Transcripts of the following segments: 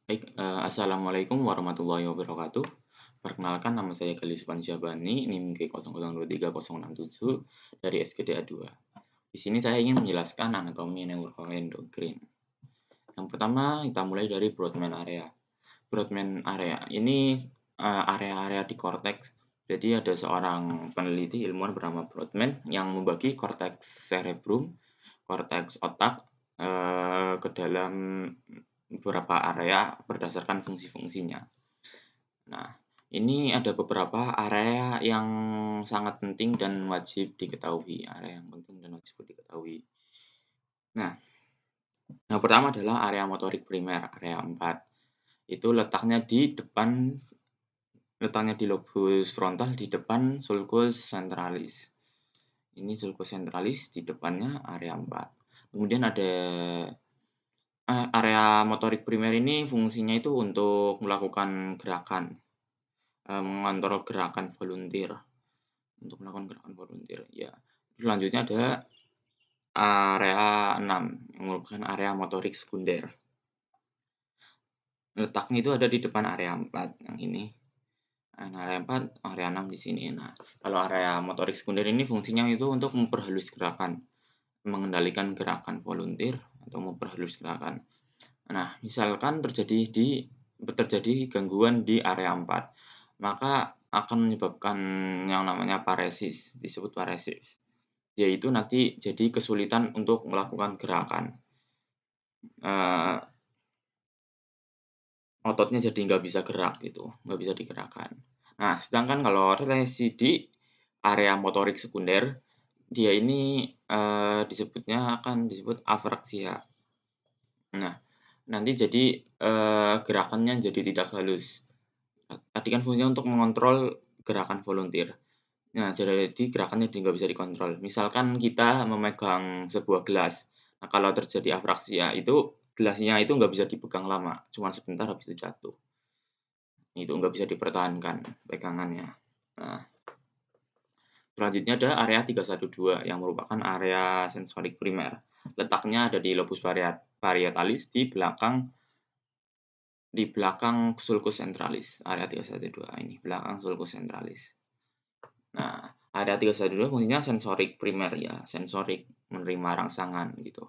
Baik, assalamualaikum warahmatullahi wabarakatuh. Perkenalkan nama saya Galih Syabani, NIM G00230067 dari SKDA 2. Di sini saya ingin menjelaskan anatomi neuroendokrin. Yang pertama, kita mulai dari Brodmann area. Brodmann area ini area-area di korteks. Jadi ada seorang peneliti ilmuwan bernama Brodmann yang membagi korteks cerebrum, korteks otak ke dalam beberapa area berdasarkan fungsi-fungsinya. Nah, ini ada beberapa area yang sangat penting dan wajib diketahui, area yang penting dan wajib diketahui. Nah, yang pertama adalah area motorik primer, area 4. Itu letaknya di lobus frontal di depan sulcus centralis. Ini sulcus centralis, di depannya area 4. Kemudian ada area motorik primer ini fungsinya itu untuk melakukan gerakan, mengontrol gerakan volunteer, untuk melakukan gerakan volunteer, ya. Selanjutnya ada area 6 yang merupakan area motorik sekunder. Letaknya itu ada di depan area 4 yang ini. Area 4, area 6 di sini. Nah, kalau area motorik sekunder ini fungsinya itu untuk memperhalus gerakan, mengendalikan gerakan volunteer atau memperhalus gerakan. Nah, misalkan terjadi gangguan di area 4, maka akan menyebabkan yang namanya paresis, disebut paresis. Yaitu nanti jadi kesulitan untuk melakukan gerakan. Ototnya jadi nggak bisa gerak gitu, nggak bisa digerakkan. Nah, sedangkan kalau lesi di area motorik sekunder, dia ini akan disebut afraksia. Nah, nanti jadi gerakannya jadi tidak halus. Tadi kan fungsinya untuk mengontrol gerakan volunteer. Nah, jadi gerakannya nggak bisa dikontrol. Misalkan kita memegang sebuah gelas. Nah, kalau terjadi afraksia itu gelasnya itu nggak bisa dipegang lama, cuma sebentar habis itu jatuh. Itu nggak bisa dipertahankan pegangannya. Nah, selanjutnya ada area 312 yang merupakan area sensorik primer. Letaknya ada di lobus parietalis di belakang sulcus centralis, area 312 ini, belakang sulcus centralis. Nah, area 312 fungsinya sensorik primer ya, sensorik, menerima rangsangan gitu.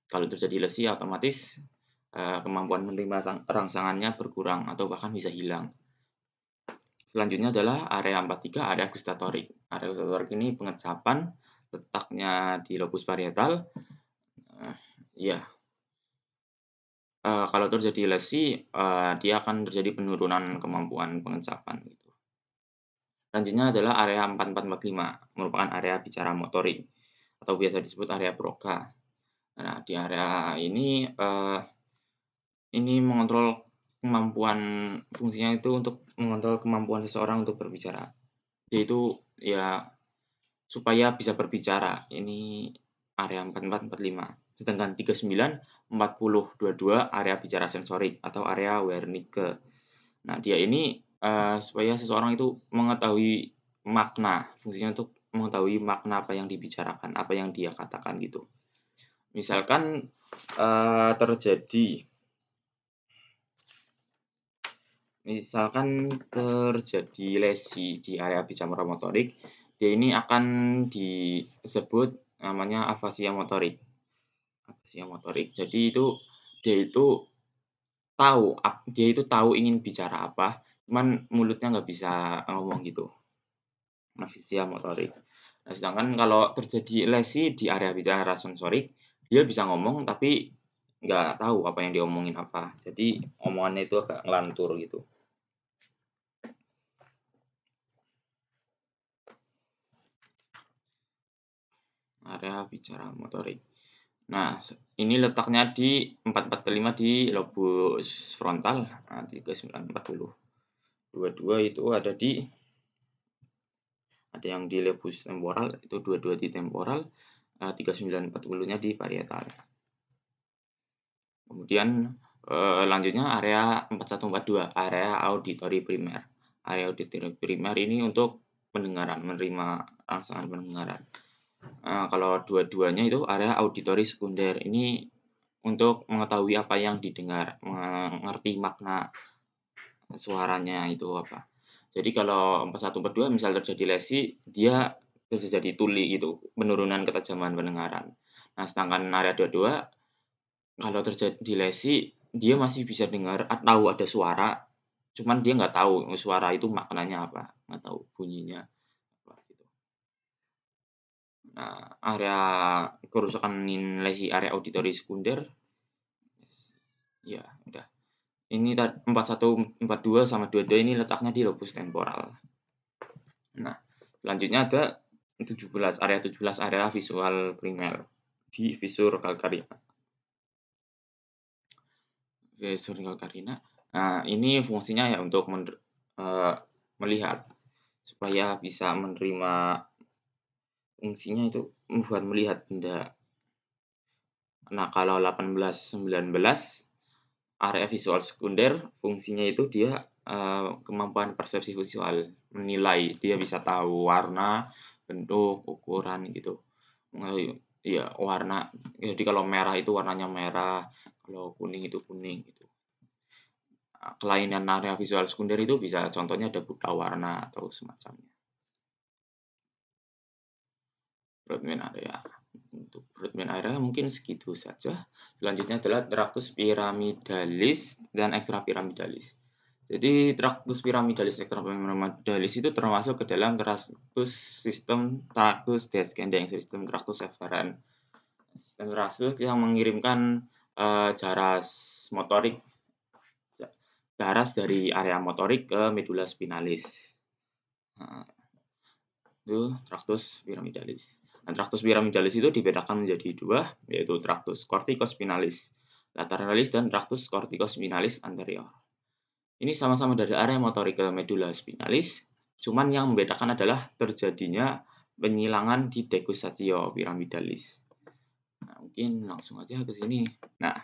Kalau terjadi lesi otomatis kemampuan menerima rangsangannya berkurang atau bahkan bisa hilang. Selanjutnya adalah area 43, area gustatorik. Area gustatorik ini pengecapan, letaknya di lobus parietal. Ya, kalau terjadi lesi, dia akan terjadi penurunan kemampuan pengecapan gitu. Selanjutnya adalah area 4445, merupakan area bicara motorik atau biasa disebut area Broca. Nah, di area ini mengontrol kemampuan, fungsinya itu untuk mengontrol kemampuan seseorang untuk berbicara. Yaitu ya supaya bisa berbicara. Ini area 4445. Sedangkan 39, 40, 22 area bicara sensorik atau area Wernicke. Nah, dia ini supaya seseorang itu mengetahui makna, fungsinya untuk mengetahui makna apa yang dibicarakan, apa yang dia katakan gitu. Misalkan terjadi lesi di area bicara motorik, dia ini akan disebut namanya afasia motorik. Afasia motorik. Jadi dia itu tahu ingin bicara apa, cuman mulutnya nggak bisa ngomong gitu. Afasia motorik. Nah, sedangkan kalau terjadi lesi di area bicara sensorik, dia bisa ngomong tapi nggak tahu apa yang diomongin apa. Jadi omongannya itu agak ngelantur gitu. Area bicara motorik. Nah, ini letaknya di 445 di lobus frontal, nah 3940. Dua-dua itu ada yang di lobus temporal, itu dua-dua di temporal, 3940-nya di parietal. Kemudian lanjutnya area 4142, area auditory primer. Area auditory primer ini untuk pendengaran, menerima rangsangan pendengaran. Kalau dua-duanya itu area auditory sekunder. Ini untuk mengetahui apa yang didengar, ngerti makna suaranya itu apa. Jadi kalau 41, 42 misal terjadi lesi, dia terjadi tuli gitu, penurunan ketajaman pendengaran. Nah, sedangkan area 22 kalau terjadi lesi, dia masih bisa dengar tahu ada suara, cuman dia nggak tahu suara itu maknanya apa, nggak tahu bunyinya apa gitu. Nah, area kerusakan lesi area auditori sekunder, ya udah. Ini 41, 42 sama 22 ini letaknya di lobus temporal. Nah, selanjutnya ada 17, area 17 area visual primer di visur calcaria. Visur calcarina. Nah, ini fungsinya ya untuk melihat supaya bisa menerima, fungsinya itu buat melihat benda. Nah, kalau 18, 19 area visual sekunder fungsinya itu dia kemampuan persepsi visual, menilai, dia bisa tahu warna, bentuk, ukuran gitu. Iya, warna. Jadi kalau merah itu warnanya merah, kalau kuning itu kuning gitu. Kelainan area visual sekunder itu bisa contohnya ada buta warna atau semacamnya. Broadband area. Untuk broadband area mungkin segitu saja. Selanjutnya adalah traktus piramidalis dan ekstrapiramidalis. Jadi traktus piramidalis ekstrapiramidalis itu termasuk ke dalam traktus sistem traktus descending, sistem traktus efferent. Sistem traktus yang mengirimkan jaras motorik, jaras dari area motorik ke medula spinalis. Nah, itu traktus piramidalis. Nah, traktus piramidalis itu dibedakan menjadi dua, yaitu traktus corticospinalis lateralis dan traktus corticospinalis anterior. Ini sama-sama dari area motorik ke medula spinalis, cuman yang membedakan adalah terjadinya penyilangan di decussatio piramidalis. Nah, mungkin langsung aja ke sini. Nah,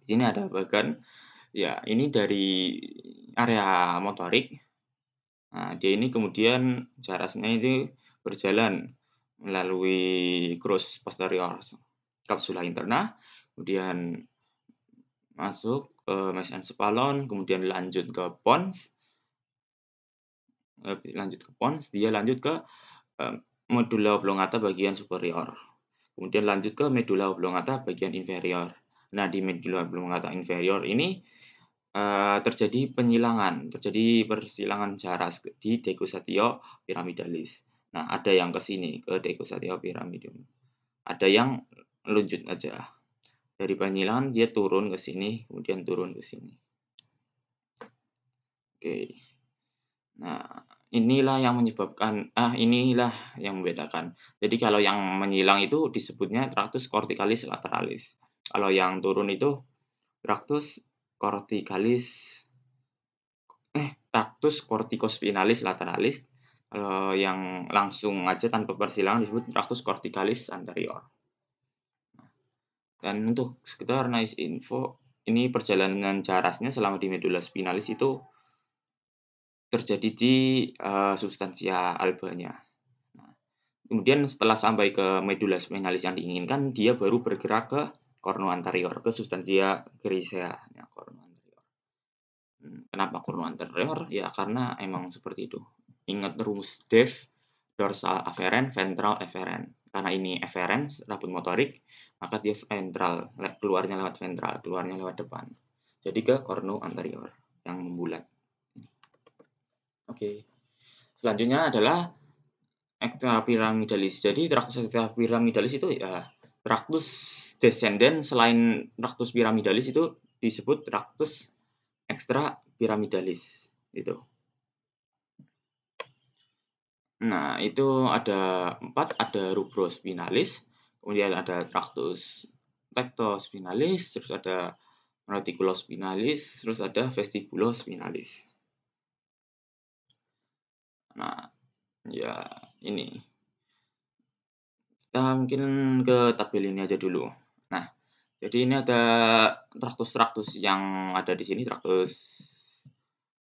di sini ada bagian, ya ini dari area motorik. Nah, dia ini kemudian jarasnya itu berjalan melalui crus posterior capsula interna, kemudian masuk ke mesencephalon, kemudian lanjut ke pons, dia lanjut ke medulla oblongata bagian superior, kemudian lanjut ke medulla oblongata bagian inferior. Nah, di medulla oblongata inferior ini terjadi persilangan jaras di decussatio piramidalis. Nah, ada yang ke sini, ke decussatio piramidalis. Ada yang lunjut aja. Dari penyilangan dia turun ke sini, kemudian turun ke sini. Oke. Nah, inilah yang membedakan. Jadi kalau yang menyilang itu disebutnya traktus corticalis lateralis. Kalau yang turun itu traktus corticospinalis lateralis. Kalau yang langsung aja tanpa persilangan disebut traktus corticalis anterior. Dan untuk sekedar nice info, ini perjalanan jarasnya selama di medulla spinalis itu terjadi di substansia albanya. Nah, kemudian setelah sampai ke medulla spinalis yang diinginkan, dia baru bergerak ke cornu anterior, ke substansia grisea. Ya, cornu anterior. Kenapa cornu anterior? Ya karena emang seperti itu. Ingat rumus DEF, dorsal afferent, ventral efferent. Karena ini efferent, rambut motorik, maka dia ventral, keluarnya lewat ventral, keluarnya lewat depan. Jadi ke cornu anterior yang membulat. Oke. Selanjutnya adalah ekstrapiramidalis. Jadi traktus ekstrapiramidalis itu ya traktus descendent, selain traktus piramidalis itu disebut traktus ekstrapiramidalis gitu. Nah, itu ada 4, ada rubrospinalis, kemudian ada traktus tectospinalis, terus ada reticulospinalis, terus ada vestibulospinalis. Nah, ya ini. Kita mungkin ke tabel ini aja dulu. Nah, jadi ini ada traktus-traktus yang ada di sini, traktus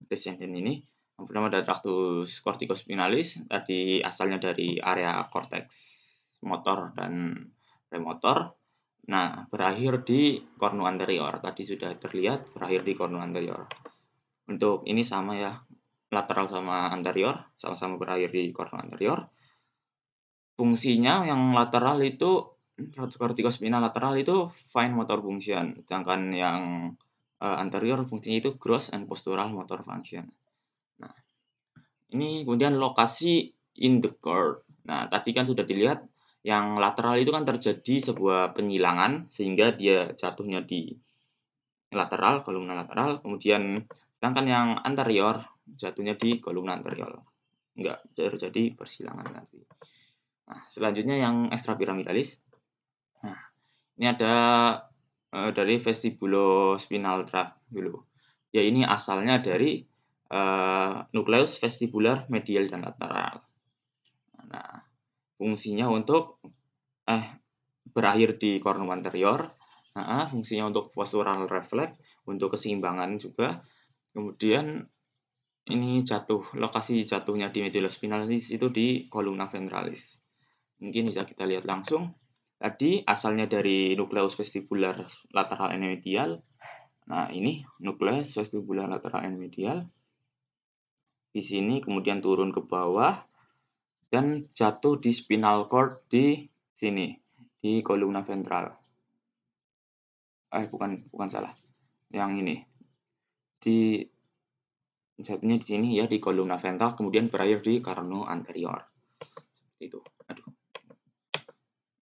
descendent ini. Yang pertama ada traktus corticospinalis, tadi asalnya dari area korteks motor dan premotor. Nah, berakhir di cornu anterior. Tadi sudah terlihat berakhir di cornu anterior. Untuk ini sama ya, lateral sama anterior, sama-sama berakhir di cornu anterior. Fungsinya yang lateral itu, corticospinal lateral itu fine motor function, sedangkan yang anterior fungsinya itu gross and postural motor function. Nah, ini kemudian lokasi in the chord. Nah, tadi kan sudah dilihat yang lateral itu kan terjadi sebuah penyilangan sehingga dia jatuhnya di lateral, kolumna lateral, kemudian sedangkan yang anterior jatuhnya di kolumna anterior. Enggak terjadi persilangan nanti. Nah, selanjutnya yang extrapyramidalis. Nah, ini ada dari vestibulospinal tract dulu. Ya ini asalnya dari nukleus vestibular medial dan lateral. Nah, fungsinya untuk berakhir di cornu anterior. Nah, fungsinya untuk postural reflex, untuk keseimbangan juga. Kemudian ini lokasi jatuhnya di medulla spinalis itu di columna ventralis. Mungkin bisa kita lihat langsung. Tadi asalnya dari nukleus vestibular lateral and medial. Nah, ini nukleus vestibular lateral and medial. Di sini kemudian turun ke bawah dan jatuh di spinal cord di sini, di kolumna ventral. Bukan salah. Yang ini. Jatuhnya di sini ya, di kolumna ventral, kemudian berakhir di cornu anterior. Seperti itu.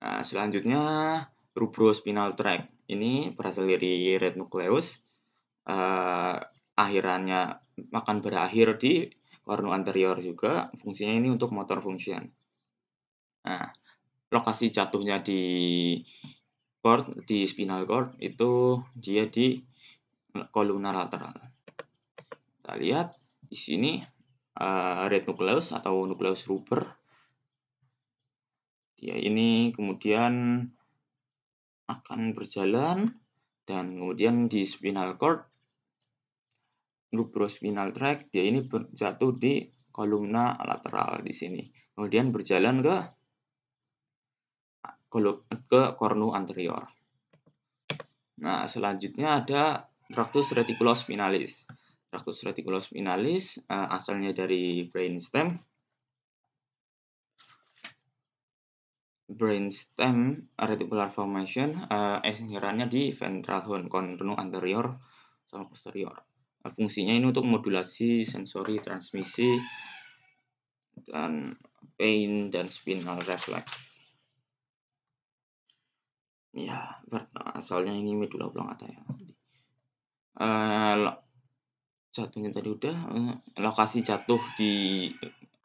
Nah, selanjutnya rubrospinal tract. Ini berasal dari red nucleus. Akhirannya akan berakhir di cornu anterior juga. Fungsinya ini untuk motor function. Nah, lokasi jatuhnya di spinal cord itu dia di kolumna lateral. Kita lihat di sini red nucleus atau nucleus rubber. Dia ini kemudian akan berjalan dan kemudian di spinal cord rubrospinal tract dia ini jatuh di kolumna lateral di sini. Kemudian berjalan ke cornu anterior. Nah, selanjutnya ada tractus reticulospinalis. Tractus reticulospinalis asalnya dari brainstem. Brainstem reticular formation akhirannya di ventral horn, cornu anterior sama posterior. Fungsinya ini untuk modulasi sensori transmisi dan pain dan spinal reflex. Ya, asalnya ini medulla oblongata ya. Jatuhnya tadi udah, lokasi jatuh di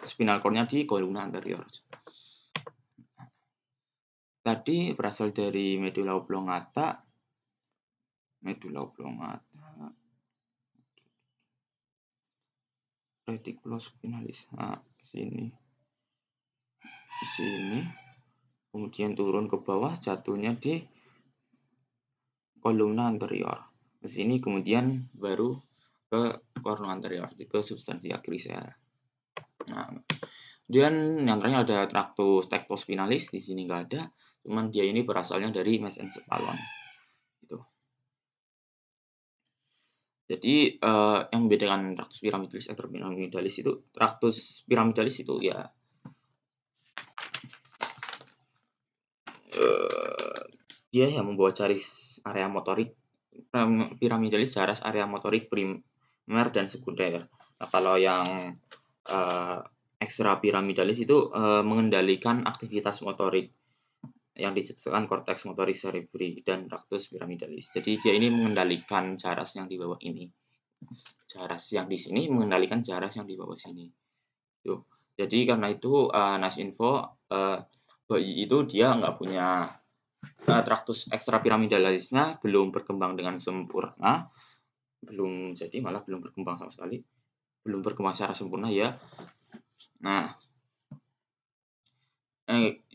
spinal cord-nya di kolumna anterior. Tadi berasal dari medulla oblongata, reticulospinalis. Nah, sini, kemudian turun ke bawah, jatuhnya di kolumna anterior. Ke sini kemudian baru ke cornu anterior, ke substantia grisea. Nah, kemudian yang terakhir ada tractus tectospinalis, di sini nggak ada, cuman dia ini berasalnya dari mesencephalon. Gitu. Jadi yang membedakan tractus pyramidalis atau piramidalis itu, tractus pyramidalis itu ya dia yang membawa garis area motorik. Piramidalis garis area motorik primer dan sekunder. Nah, kalau yang ekstra piramidalis itu mengendalikan aktivitas motorik yang dicetuskan korteks motorik cerebri dan tractus piramidalis. Jadi dia ini mengendalikan jaras yang di bawah ini. Jaras yang di sini mengendalikan jaras yang di bawah sini. Tuh. Jadi karena itu Nasinfo bayi itu dia nggak punya tractus ekstra piramidalisnya belum berkembang dengan sempurna, malah belum berkembang sama sekali, belum berkembang secara sempurna ya. Nah,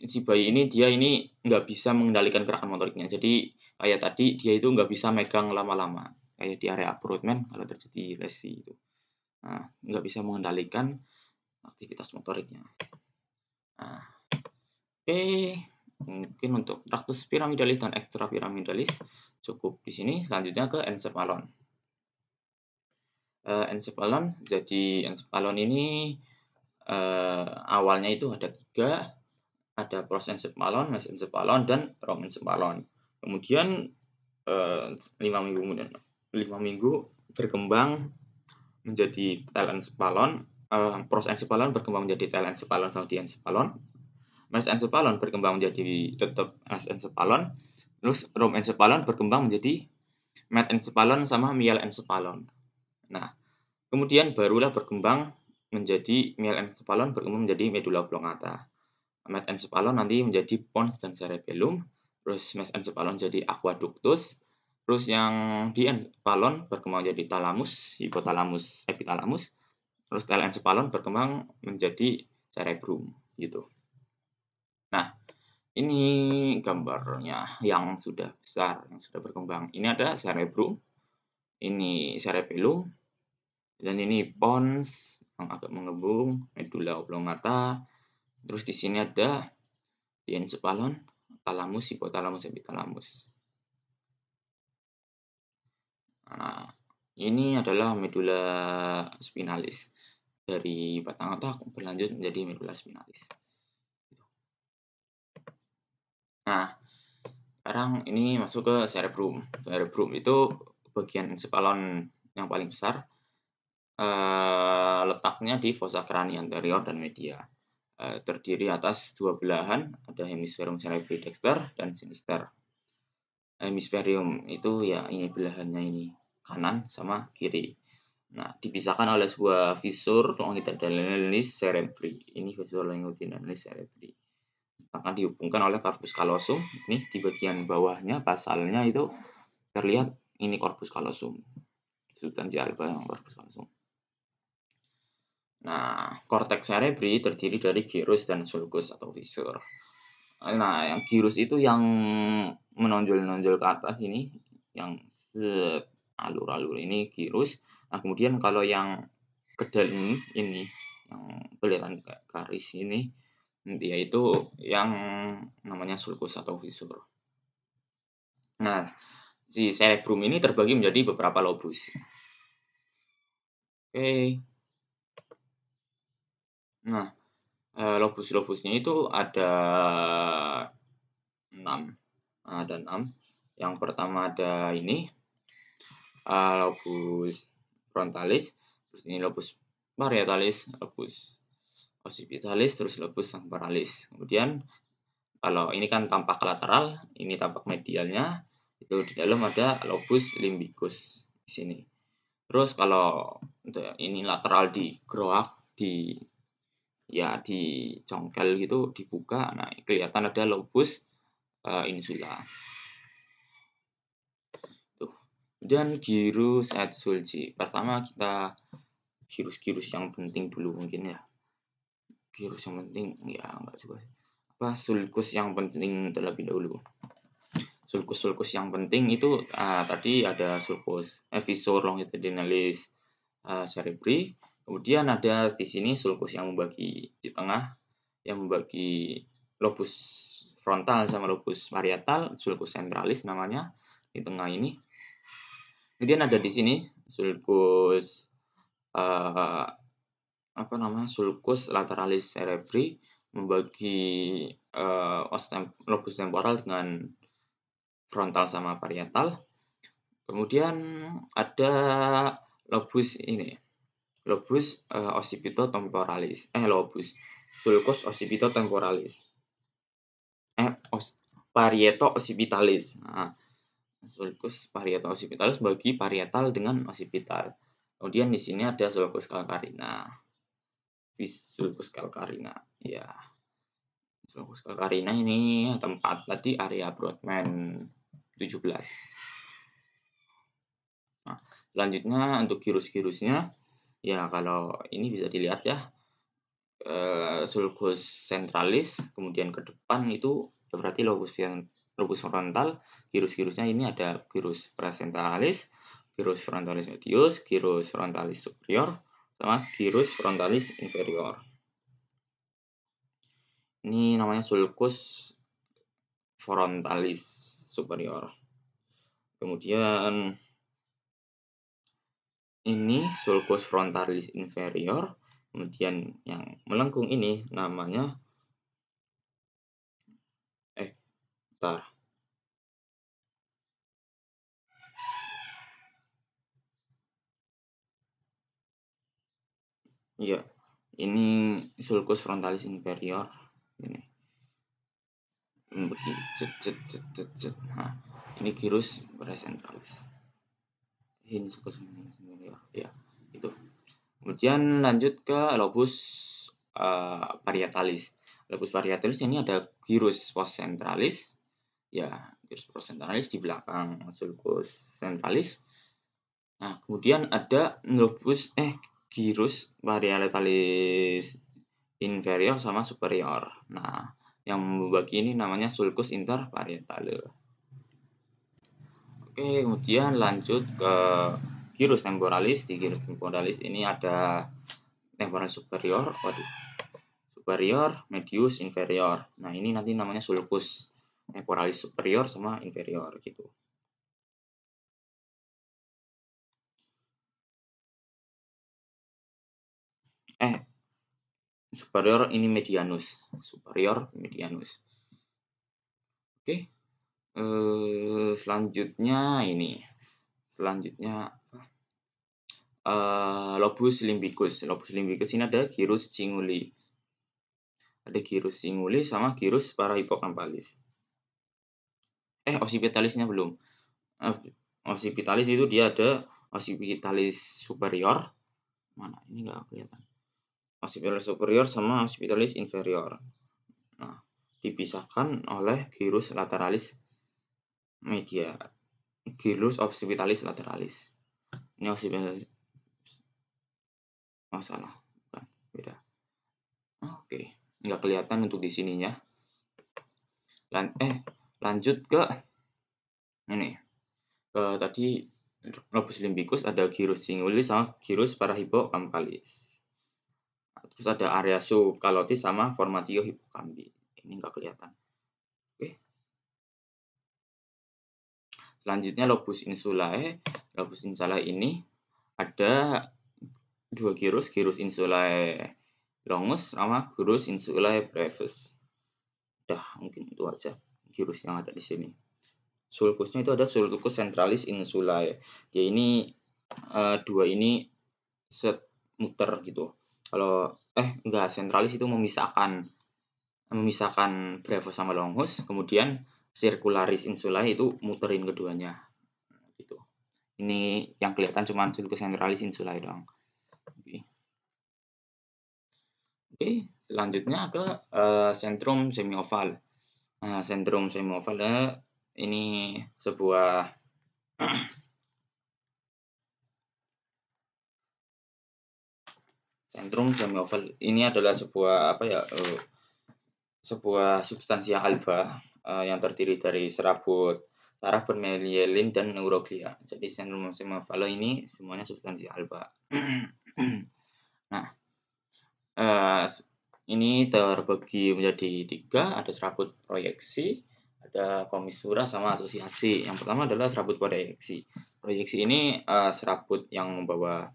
si bayi ini dia ini nggak bisa mengendalikan gerakan motoriknya. Jadi kayak tadi dia itu nggak bisa megang lama-lama, kayak di area abutment kalau terjadi lesi itu. Nah, nggak bisa mengendalikan aktivitas motoriknya. Nah, oke. Mungkin untuk traktus piramidalis dan ekstrapiramidalis cukup di sini. Selanjutnya ke ensephalon. Ensephalon ini awalnya itu ada 3, ada prosencephalon, mesencephalon, dan rhombencephalon. Kemudian 5 minggu berkembang menjadi telencephalon, prosencephalon berkembang menjadi telencephalon sama diencephalon. Mesencephalon berkembang menjadi tetap mesencephalon, terus rhombencephalon berkembang menjadi metencephalon sama mielencephalon. Nah, kemudian barulah berkembang menjadi mielencephalon berkembang menjadi medula oblongata. Metencephalon nanti menjadi pons dan cerebellum, terus mesencephalon jadi aqueductus, terus yang diencephalon berkembang menjadi thalamus, hipotalamus, epitalamus, terus telencephalon berkembang menjadi cerebrum gitu. Nah, ini gambarnya yang sudah besar, yang sudah berkembang. Ini ada cerebrum, ini cerebellum, dan ini pons yang agak mengembung, medula oblongata. Terus di sini ada diencephalon, thalamus, hipotalamus, epitalamus. Nah, ini adalah medula spinalis. Dari batang otak berlanjut menjadi medula spinalis. Nah, sekarang ini masuk ke cerebrum. Cerebrum itu bagian ensephalon yang paling besar. Letaknya di fossa crania anterior dan media. Terdiri atas 2 belahan, ada hemisferium cerebri dexter dan sinister. Hemisferium itu ya ini belahannya ini, kanan sama kiri. Nah, dipisahkan oleh sebuah visur longitudinalis cerebri. Ini visur longitudinalis cerebri. Akan dihubungkan oleh corpus callosum. Ini di bagian bawahnya basalnya itu terlihat ini corpus callosum. Substansi alba yang corpus callosum. Nah, korteks cerebri terdiri dari gyrus dan sulcus atau visur. Nah, yang gyrus itu yang menonjol-nonjol ke atas ini, yang alur-alur ini gyrus. Nah, kemudian kalau yang kedal ini yang kelihatan garis ini, dia itu yang namanya sulcus atau visur. Nah, si cerebrum ini terbagi menjadi beberapa lobus. Oke. Nah, lobus-lobusnya itu ada 6. Ada 6. Yang pertama ada ini, lobus frontalis, terus ini lobus parietalis, lobus occipitalis, terus lobus temporalis. Kemudian kalau ini kan tampak lateral, ini tampak medialnya, itu di dalam ada lobus limbicus di sini. Terus kalau ini lateral digerak, dicongkel gitu, dibuka, nah kelihatan ada lobus insula. Kemudian gyrus et sulci. Pertama kita gyrus-gyrus yang penting dulu mungkin ya. Gyrus yang penting ya enggak juga. Sulcus yang penting terlebih dahulu. Sulcus yang penting itu tadi ada sulcus visur longitudinalis cerebri. Kemudian ada di sini sulcus yang membagi di tengah, yang membagi lobus frontal sama lobus parietal, sulcus centralis namanya di tengah ini. Kemudian ada di sini sulcus sulcus lateralis cerebri membagi lobus temporal dengan frontal sama parietal. Kemudian ada lobus ini, lobus occipitotemporalis. Lobus sulcus occipitotemporalis. Parieto-occipitalis. Nah, sulcus parieto-occipitalis bagi parietal dengan occipital. Kemudian di sini ada sulcus calcarina. Sulcus calcarina. Ya. Sulcus calcarina ini tempat tadi area Brodmann 17. Nah, selanjutnya untuk gyrus-gyrusnya, ya kalau ini bisa dilihat ya, sulcus centralis, kemudian ke depan itu berarti lobus frontal. Gyrus-gyrusnya ini ada gyrus presentalis, gyrus frontalis medius, gyrus frontalis superior, sama gyrus frontalis inferior. Ini namanya sulcus frontalis superior. Kemudian ini sulcus frontalis inferior. Kemudian yang melengkung ini namanya bentar. Iya, ini sulcus frontalis inferior ini. Begini, Nah, ini gyrus presentalis. Ini sulcus frontalis inferior. Ya, itu. Kemudian lanjut ke lobus parietalis. Lobus parietalis ini ada gyrus postcentralis. Ya, gyrus postcentralis di belakang sulcus centralis. Nah, kemudian ada gyrus parietalis inferior sama superior. Nah, yang membagi ini namanya sulcus interparietale. Oke, kemudian lanjut ke gyrus temporalis. Di gyrus temporalis ini ada temporalis superior, superior, medius, inferior. Nah, ini nanti namanya sulcus temporalis superior sama inferior gitu. Superior ini medianus, superior medianus. Oke, selanjutnya ini, lobus limbicus. Lobus limbicus ini ada gyrus cinguli. Ada gyrus cinguli sama gyrus parahipokampalis. Occipitalisnya belum. Occipitalis itu dia ada occipitalis superior. Mana? Ini nggak kelihatan. Occipitalis superior sama occipitalis inferior. Nah, dipisahkan oleh gyrus lateralis media. Gyrus occipitalis lateralis. Ini occipitalis. Oh, salah. Bukan, beda. Oke, nggak kelihatan untuk di sininya. Lanjut ke ini. Tadi lobus limbicus ada gyrus cinguli sama gyrus parahipokampalis. Terus ada area subcalotis sama formatio hipokampi. Ini nggak kelihatan. Oke. Selanjutnya lobus insulae. Lobus insulae ini ada dua gyrus insulae longus sama gyrus insulae brevis. Mungkin itu aja gyrus yang ada di sini. Sulcusnya itu ada sulcus centralis insulae. Dia ini dua ini muter gitu. Kalau enggak, centralis itu memisahkan brevis sama longus, kemudian circularis insulae itu muterin keduanya gitu. Ini yang kelihatan cuma sulcus centralis insulae doang. Oke, selanjutnya ke sentrum semioval. Nah, sentrum semioval ini sebuah sentrum semioval ini adalah sebuah sebuah substansia alba yang terdiri dari saraf bermyelin dan neuroglia. Jadi sentrum semioval ini semuanya substansia alba. Nah, ini terbagi menjadi 3, ada serabut proyeksi, ada komisura sama asosiasi. Yang pertama adalah serabut proyeksi. Proyeksi ini serabut yang membawa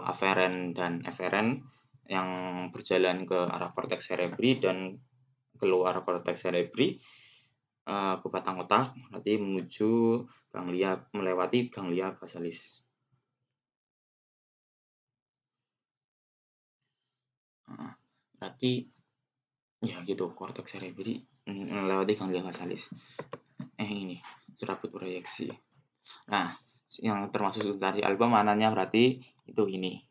aferen dan eferen yang berjalan ke arah korteks cerebri dan keluar korteks cerebri ke batang otak, nanti menuju melewati ganglia basalis. Berarti ya gitu, korteks cerebri melewati ganglia basalis. Ini serabut proyeksi. Nah, yang termasuk substansi alba mananya berarti itu ini.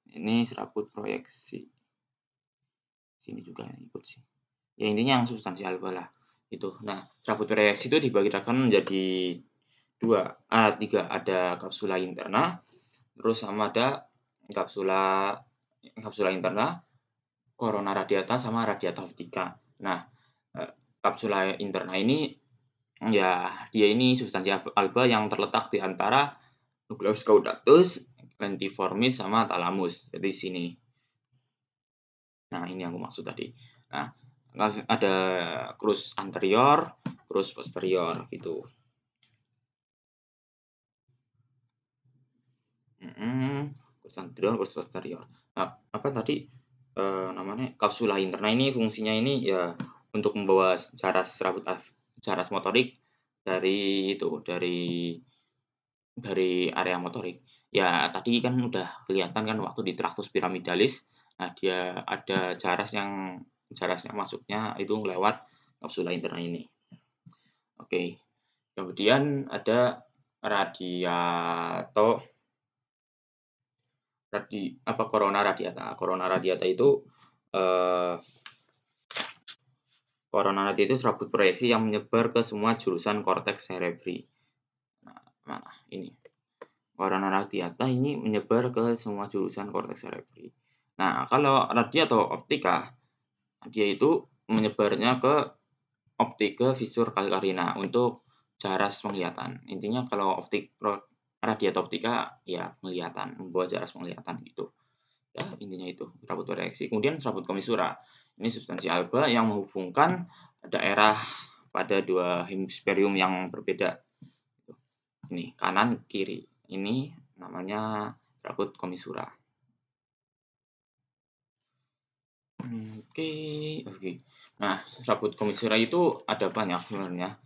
Ini serabut proyeksi. Sini juga ikut sih. Ya intinya yang substansi alba lah. Itu. Nah, serabut proyeksi itu dibagikan menjadi 3. Ada kapsula interna, terus sama ada kapsula interna, corona radiata sama radiata optica. Nah, kapsula interna ini ya dia ini substansi alba yang terletak di antara nucleus caudatus, lentiformis sama thalamus. Jadi sini. Nah, ini yang aku maksud tadi. Nah, ada crus anterior, crus posterior gitu. Crus anterior, crus posterior. Nah, apa tadi namanya kapsula interna ini fungsinya ini ya untuk membawa jaras motorik dari area motorik. Ya tadi kan udah kelihatan kan waktu di Tractus pyramidalis, nah dia ada jarasnya masuknya itu lewat kapsula interna ini. Oke, kemudian ada radiato corona radiata. Eh, corona radiata itu serabut proyeksi yang menyebar ke semua jurusan korteks cerebri. Nah, mana ini? Corona radiata ini menyebar ke semua jurusan korteks cerebri. Nah, kalau radiato optika, dia itu menyebarnya ke optika visur calcarina untuk jaras penglihatan. Intinya kalau radiato optika ya penglihatan, membawa jaras penglihatan gitu. Ya, intinya itu, serabut proyeksi. Kemudian serabut komisura. Ini substansi alba yang menghubungkan daerah pada dua hemisferium yang berbeda. Ini kanan kiri. Ini namanya serabut komisura. Oke. Nah, serabut komisura itu ada banyak sebenarnya.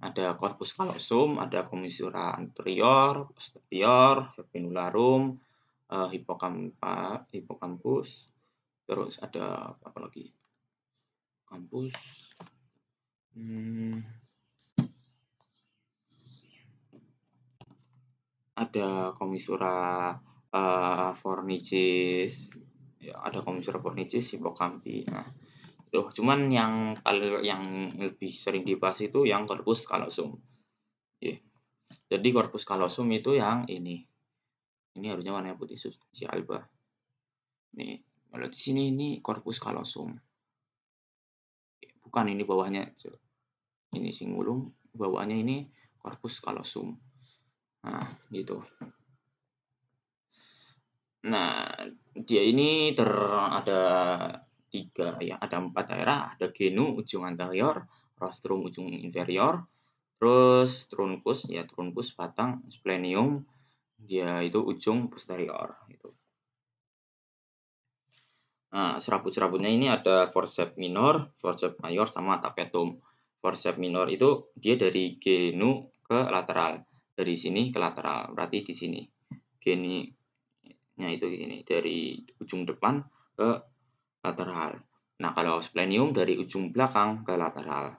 Ada corpus callosum, ada komisura anterior, posterior, epinularum, hippocampus, terus ada apa lagi? Kampus. Ada komisura fornicis, ya, ada komisura fornicis, hippocampi. Nah, itu cuman yang lebih sering dibahas itu yang corpus callosum. Yeah. Jadi corpus callosum itu yang ini. Ini harusnya warna putih substansi alba. Nih, kalau di sini ini corpus callosum. Bukan ini bawahnya. Ini singulum, bawahnya ini corpus callosum. Nah, gitu. Nah, dia ini ada 3 ya, ada 4 daerah, ada genu ujung anterior, rostrum ujung inferior, terus truncus batang, splenium dia itu ujung posterior gitu. Nah, serabut-serabutnya ini ada forceps minor, forceps mayor, sama tapetum. Forceps minor itu dia dari genu ke lateral, dari sini ke lateral, berarti di sini. Geninya itu di sini, dari ujung depan ke lateral. Nah, kalau splenium dari ujung belakang ke lateral.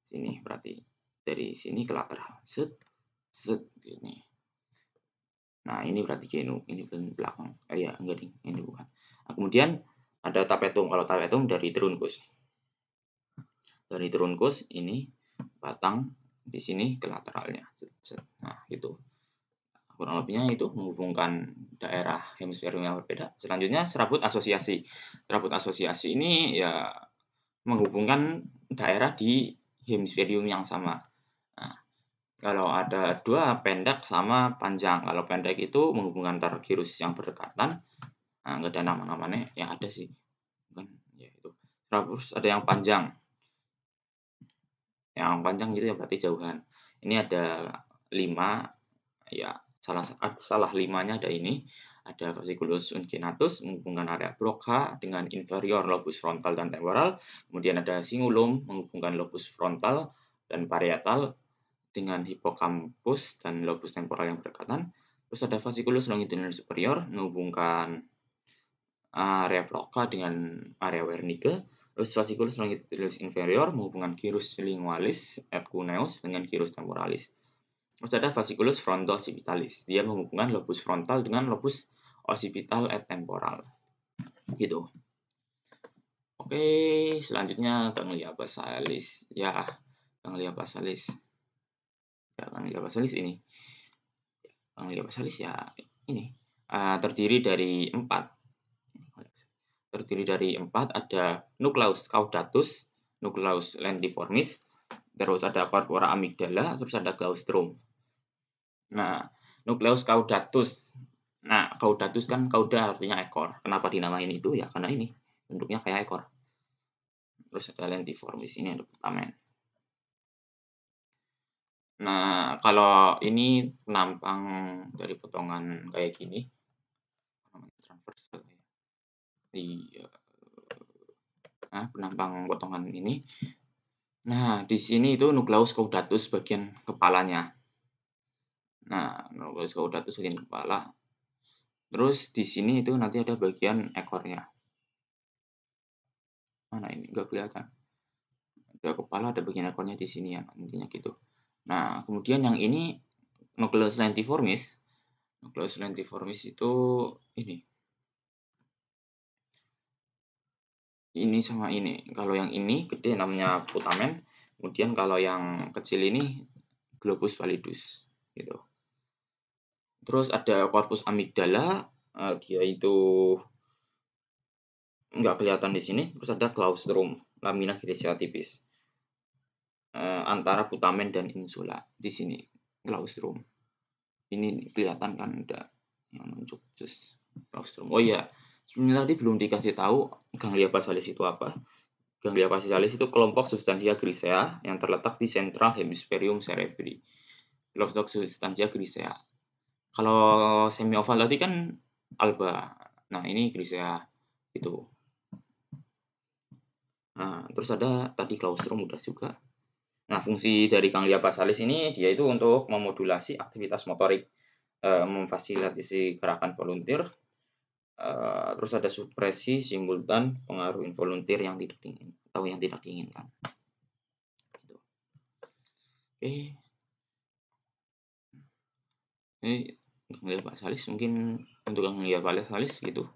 Sini berarti dari sini ke lateral. Set, set ini. Nah, ini berarti genu, ini belakang. Ya, enggak ding, ini bukan. Nah, kemudian ada tapetum. Kalau tapetum dari truncus. Dari truncus ini batang di sini ke lateralnya. Nah, itu. Kurang lebihnya itu menghubungkan daerah hemisferium yang berbeda. Selanjutnya serabut asosiasi. Serabut asosiasi ini ya menghubungkan daerah di hemisferium yang sama. Nah, kalau ada 2 pendek sama panjang. Kalau pendek itu menghubungkan antar gyrus yang berdekatan. Nah, nggak ada nama-namanya, yang ada sih. Bukan, ya itu. Terus ada yang panjang. Yang panjang gitu ya berarti jauhan. Ini ada 5, ya salah 5-nya ada ini. Ada fasciculus unguinatus menghubungkan area Broca dengan inferior lobus frontal dan temporal. Kemudian ada cingulum menghubungkan lobus frontal dan parietal dengan hippocampus dan lobus temporal yang berdekatan. Terus ada fasciculus longitudinal superior menghubungkan area Broca dengan area Wernicke. Terus fasciculus longitudinalis inferior menghubungkan gyrus lingualis et cuneus dengan gyrus temporalis. Terus ada fasciculus fronto-occipitalis. Dia menghubungkan lobus frontal dengan lobus occipital et temporal. Gitu. Oke, selanjutnya Ganglia basalis. Ya, Ganglia basalis. Ya, Ganglia basalis ini. Ganglia basalis ya ini. Terdiri dari 4. Ada nucleus caudatus, nucleus lentiformis, terus ada corpora amygdala, terus ada claustrum. Nah, nucleus caudatus. Nah, caudatus kan cauda artinya ekor. Kenapa dinamain itu? Ya karena ini bentuknya kayak ekor. terus ada lentiformis, ini ada putamen. Nah, kalau ini penampang dari potongan kayak gini, transversal ya. Iya, penampang potongan ini. Nah, di sini itu nucleus caudatus bagian kepalanya. Nah, nucleus caudatus bagian kepala. Terus di sini itu nanti ada bagian ekornya. Mana ini? Nggak kelihatan. Ada kepala, ada bagian ekornya di sini ya, intinya gitu. Nah, kemudian yang ini nucleus lentiformis. Nucleus lentiformis itu ini. Ini sama ini. Kalau yang ini gede namanya putamen. Kemudian kalau yang kecil ini globus pallidus gitu. Terus ada corpus amygdala, dia itu nggak kelihatan di sini. Terus ada claustrum, lamina grisea tipis. Antara putamen dan insula di sini claustrum. Ini kelihatan kan ada yang nunjuk terus claustrum. Oh iya, sebenarnya tadi belum dikasih tahu ganglia basalis itu apa. Ganglia basalis itu kelompok substansia grisea yang terletak di central hemispherium cerebri. Kelompok substansia grisea. Kalau semi oval tadi kan alba. Nah, ini grisea itu. Nah, terus ada tadi claustrum udah juga. Nah, fungsi dari ganglia basalis ini dia itu untuk memodulasi aktivitas motorik, memfasilitasi gerakan volunteer, terus ada supresi simultan pengaruh involunteer yang tidak diinginkan atau yang tidak diinginkan. Gitu. Oke. Ini ganglia basalis mungkin untuk ganglia basalis gitu.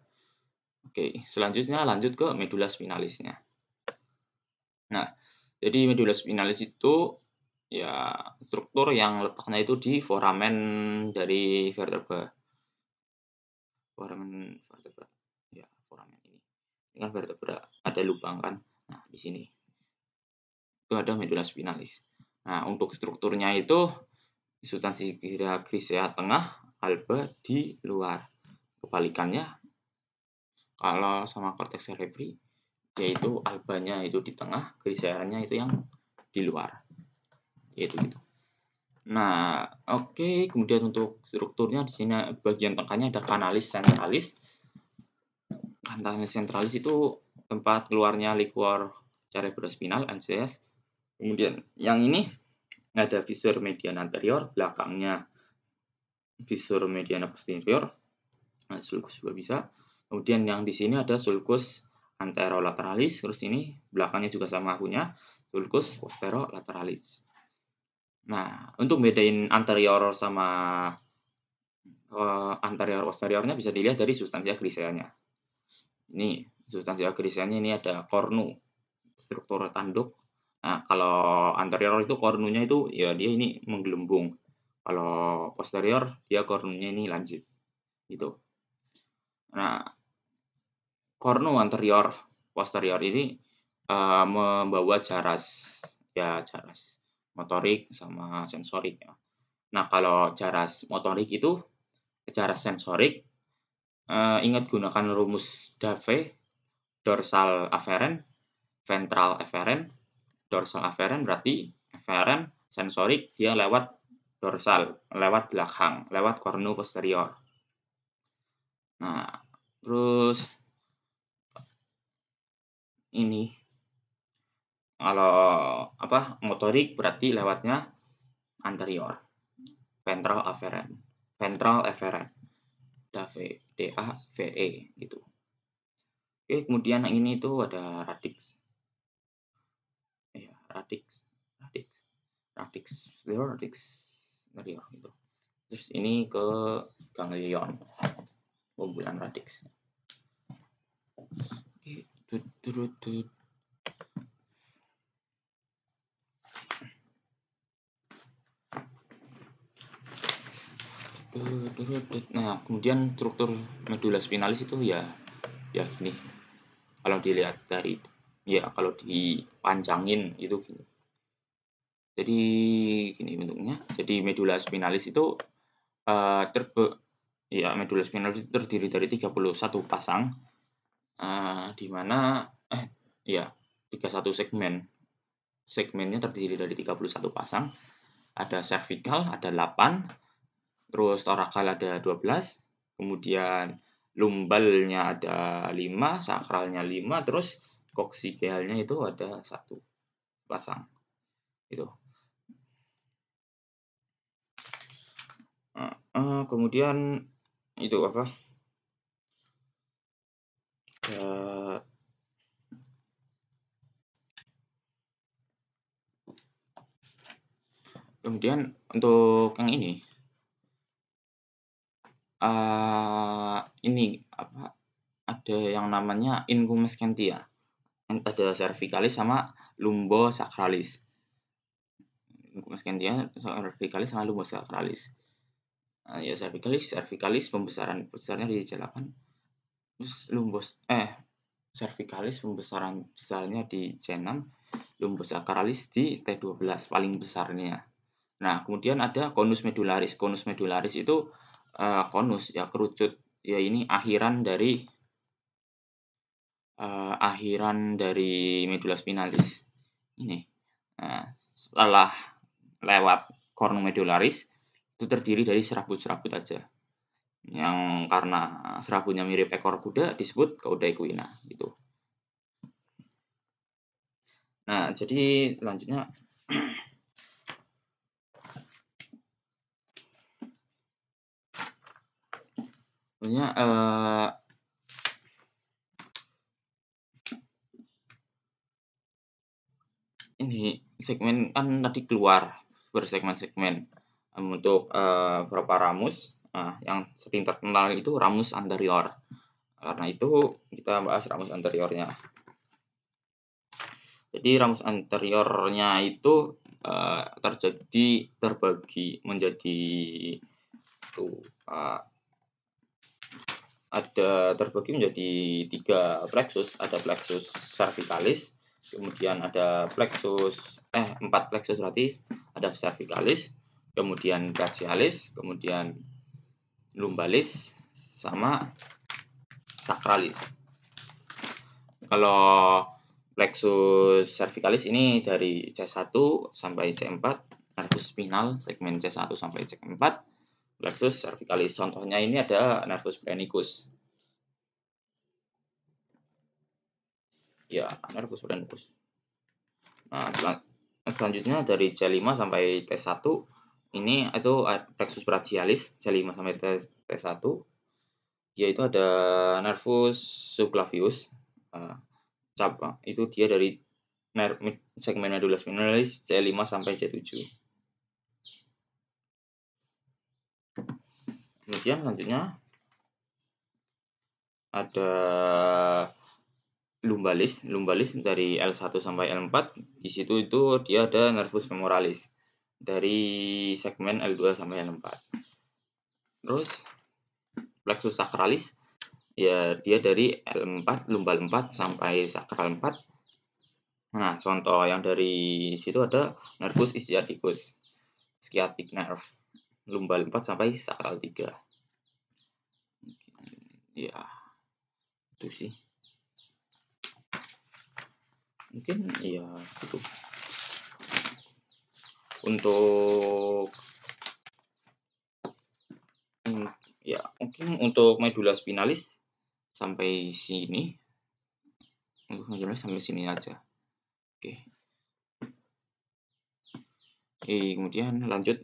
Oke, selanjutnya lanjut ke medula spinalisnya. Nah, jadi medula spinalis itu ya struktur yang letaknya itu di foramen dari vertebra. Foramen vertebra. Ya, foramen ini. Ini kan vertebra, ada lubang kan. Nah, di sini. Itu ada medula spinalis. Nah, untuk strukturnya itu substansi grisea tengah, alba di luar. Kebalikannya kalau sama cortex cerebri yaitu albanya itu di tengah, griseanya itu yang di luar. Yaitu gitu. Nah, oke, kemudian untuk strukturnya di sini bagian tengahnya ada canalis centralis. Canalis centralis itu tempat keluarnya liquor cerebrospinal (NCS). Kemudian yang ini ada fissure median anterior, belakangnya fissure mediana posterior. Nah, sulcus juga bisa. Kemudian yang di sini ada sulcus anterolateralis, terus ini belakangnya juga sama punya sulcus posterolateralis. Nah, untuk bedain anterior sama anterior posteriornya bisa dilihat dari substansia griseanya. Ini substansia griseanya ini ada cornu, struktur tanduk. Nah, kalau anterior itu cornunya itu ya dia ini menggelembung. Kalau posterior dia cornunya ini lancip. Gitu. Nah, cornu anterior posterior ini membawa jaras motorik sama sensorik ya. Nah, kalau jaras motorik itu jaras sensorik, ingat gunakan rumus Dave, dorsal aferen, ventral aferen. Dorsal aferen berarti aferen, sensorik dia lewat dorsal, lewat belakang, lewat cornu posterior. Nah, terus ini kalau motorik berarti lewatnya anterior, ventral aferen, DAVE, DAVE gitu. Oke, kemudian yang ini tuh ada radix. Ya, radix gitu. Terus ini ke ganglion, kumpulan radix. Oke, Nah, kemudian struktur medula spinalis itu ya gini. Kalau dilihat dari kalau dipanjangin itu gini. Jadi gini bentuknya. Jadi medula spinalis itu medula spinalis itu terdiri dari 31 pasang, di mana 31 segmen. Segmennya terdiri dari 31 pasang. Ada cervical ada 8, terus torakal ada 12, kemudian lumbalnya ada 5, sakralnya 5, terus koksigealnya itu ada 1 pasang. Gitu. Kemudian itu apa? Kemudian untuk yang ini apa, ada yang namanya ingumes scantia, ada cervicalis sama lumbosacralis. Ingumes scantia, cervicalis sama lumbosacralis. Ya cervicalis besarnya di C8, terus cervicalis besarnya di C6, lumbosacralis di T12 paling besarnya. Nah, kemudian ada conus medularis. Conus medularis itu konus ya, kerucut ya, ini akhiran dari medula spinalis ini. Nah, setelah lewat cornu medularis itu terdiri dari serabut-serabut aja, yang karena serabutnya mirip ekor kuda disebut cauda equina gitu. Nah, jadi selanjutnya ini segmen kan tadi keluar bersegmen-segmen untuk beberapa ramus. Nah, yang sering terkenal itu ramus anterior. Karena itu kita bahas ramus anteriornya. Jadi ramus anteriornya itu terbagi menjadi terbagi menjadi 3 plexus. Ada plexus cervicalis, kemudian ada 4 plexus berarti ada cervicalis, kemudian brachialis, kemudian lumbalis, sama sacralis. Kalau plexus cervicalis ini dari C1 sampai C4, nervus spinal segmen C1 sampai C4, plexus cervicalis. Contohnya ini ada nervus phrenicus. Ya, nervus phrenicus. Nah, selanjutnya dari C5 sampai T1 ini itu plexus brachialis, C5 sampai T1. Dia itu ada nervus subclavius. Itu dia dari segmen medula spinalis C5 sampai C7. Kemudian selanjutnya ada lumbalis. Lumbalis dari L1 sampai L4. Di situ itu dia ada nervus femoralis dari segmen L2 sampai L4. Terus plexus sacralis ya, dia dari L4, lumbal 4 sampai sakral 4. Nah, contoh yang dari situ ada nervus ischiaticus, sciatic nerve, lumbal 4 sampai sakral 3. Ya, itu sih. Mungkin ya itu. Untuk ya mungkin untuk medula spinalis sampai sini. Untuk medula sampai sini aja. Oke. Kemudian lanjut.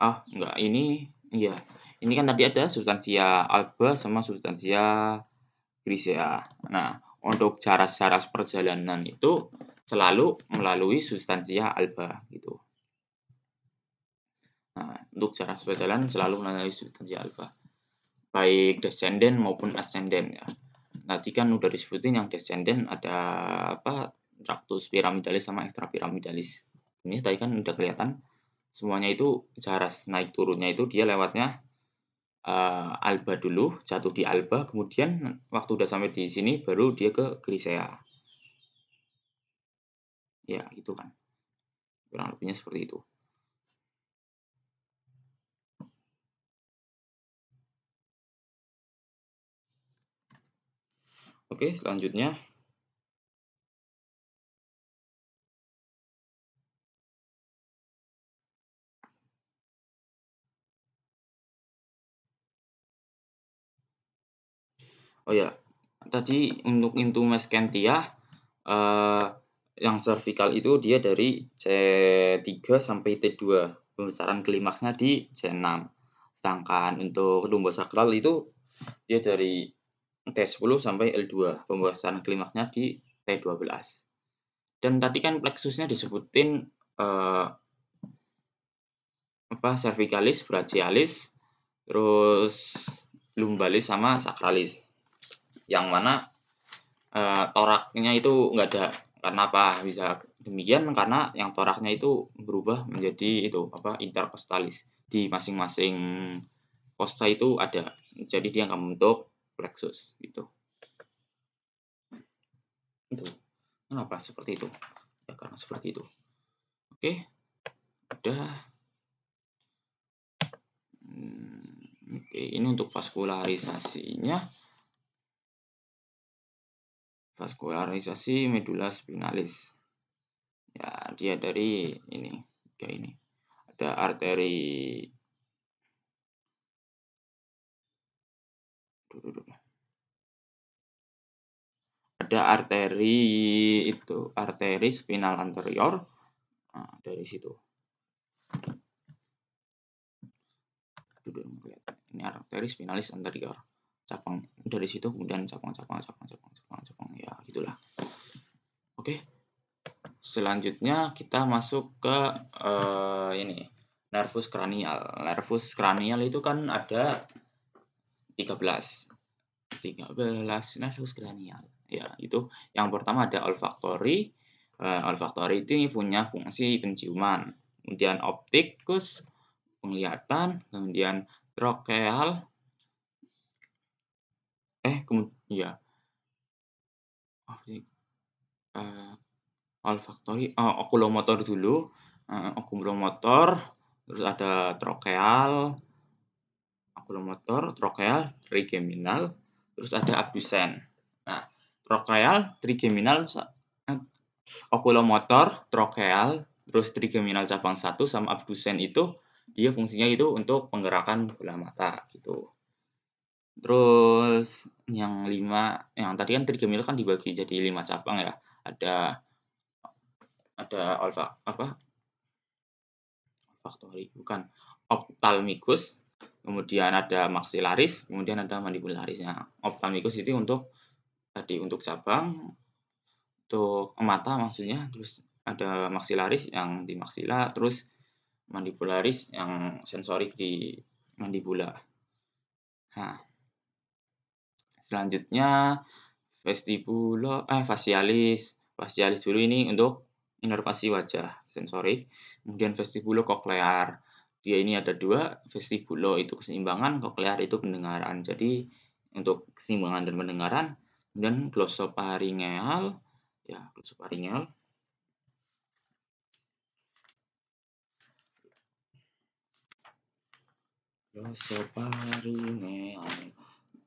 Enggak, ini iya. Ini kan tadi ada substansia alba sama substansia grisea. Nah, untuk jaras-jaras perjalanan itu selalu melalui substansia alba gitu. Nah, untuk jaras perjalanan selalu melalui substansia alba, baik descendant maupun ascendant ya. Tadi kan udah disebutin yang descendant ada tractus pyramidalis sama extrapyramidalis. Ini tadi kan udah kelihatan semuanya itu jaras naik turunnya itu dia lewatnya alba dulu, jatuh di alba, kemudian waktu udah sampai di sini baru dia ke grisea. Ya, gitu kan. Kurang lebihnya seperti itu. Oke, selanjutnya Oh ya, tadi untuk intimus Scantia, yang cervical itu dia dari C3 sampai T2, pembesaran klimaksnya di C6. Sedangkan untuk lumbosakral itu dia dari T10 sampai L2, pembesaran klimaksnya di T12. Dan tadi kan plexusnya disebutin cervicalis, brachialis, terus lumbalis sama sacralis. Yang mana toraknya itu nggak ada. Karena apa bisa demikian? Karena yang toraknya itu berubah menjadi intercostalis. Di masing-masing costa itu ada. Jadi dia nggak membentuk plexus gitu. Itu. Kenapa seperti itu? Ya karena seperti itu. Oke. Udah. Oke, ini untuk vaskularisasinya. Vaskularisasi medula spinalis. Ya, dia dari ini, kayak ini. Ada arteri arteri spinal anterior. Nah, dari situ. Ini arteri spinalis anterior. Cabang dari situ kemudian cabang ya gitulah. Oke. Selanjutnya kita masuk ke ini nervus cranial. Nervus cranial itu kan ada 13 nervus cranial. Ya, itu yang pertama ada olfaktori. Olfaktori itu punya fungsi penciuman. Kemudian optikus, penglihatan, kemudian trokeal. Kemudian olfaktori, okulomotor dulu. Okulomotor, terus ada trokeal, okulomotor, trokeal, trigeminal, terus ada abdusen. Nah, trokeal, trigeminal, okulomotor, trokeal, terus trigeminal cabang 1 sama abdusen itu dia fungsinya itu untuk penggerakan bola mata gitu. Terus yang tadi kan trigeminal kan dibagi jadi 5 cabang ya. Ada olfaktori, bukan, ophthalmicus, kemudian ada maxillaris, kemudian ada mandibularisnya. Ophthalmicus itu untuk cabang, untuk mata maksudnya, terus ada maxillaris yang di maksila, terus mandibularis yang sensorik di mandibula. Nah, selanjutnya facialis. Facialis dulu ini untuk inervasi wajah sensorik. Kemudian vestibulo-koklear. Dia ini ada 2, vestibulo itu keseimbangan, koklear itu pendengaran. Jadi untuk keseimbangan dan pendengaran. Kemudian glosopharyngeal. Ya, glosopharyngeal.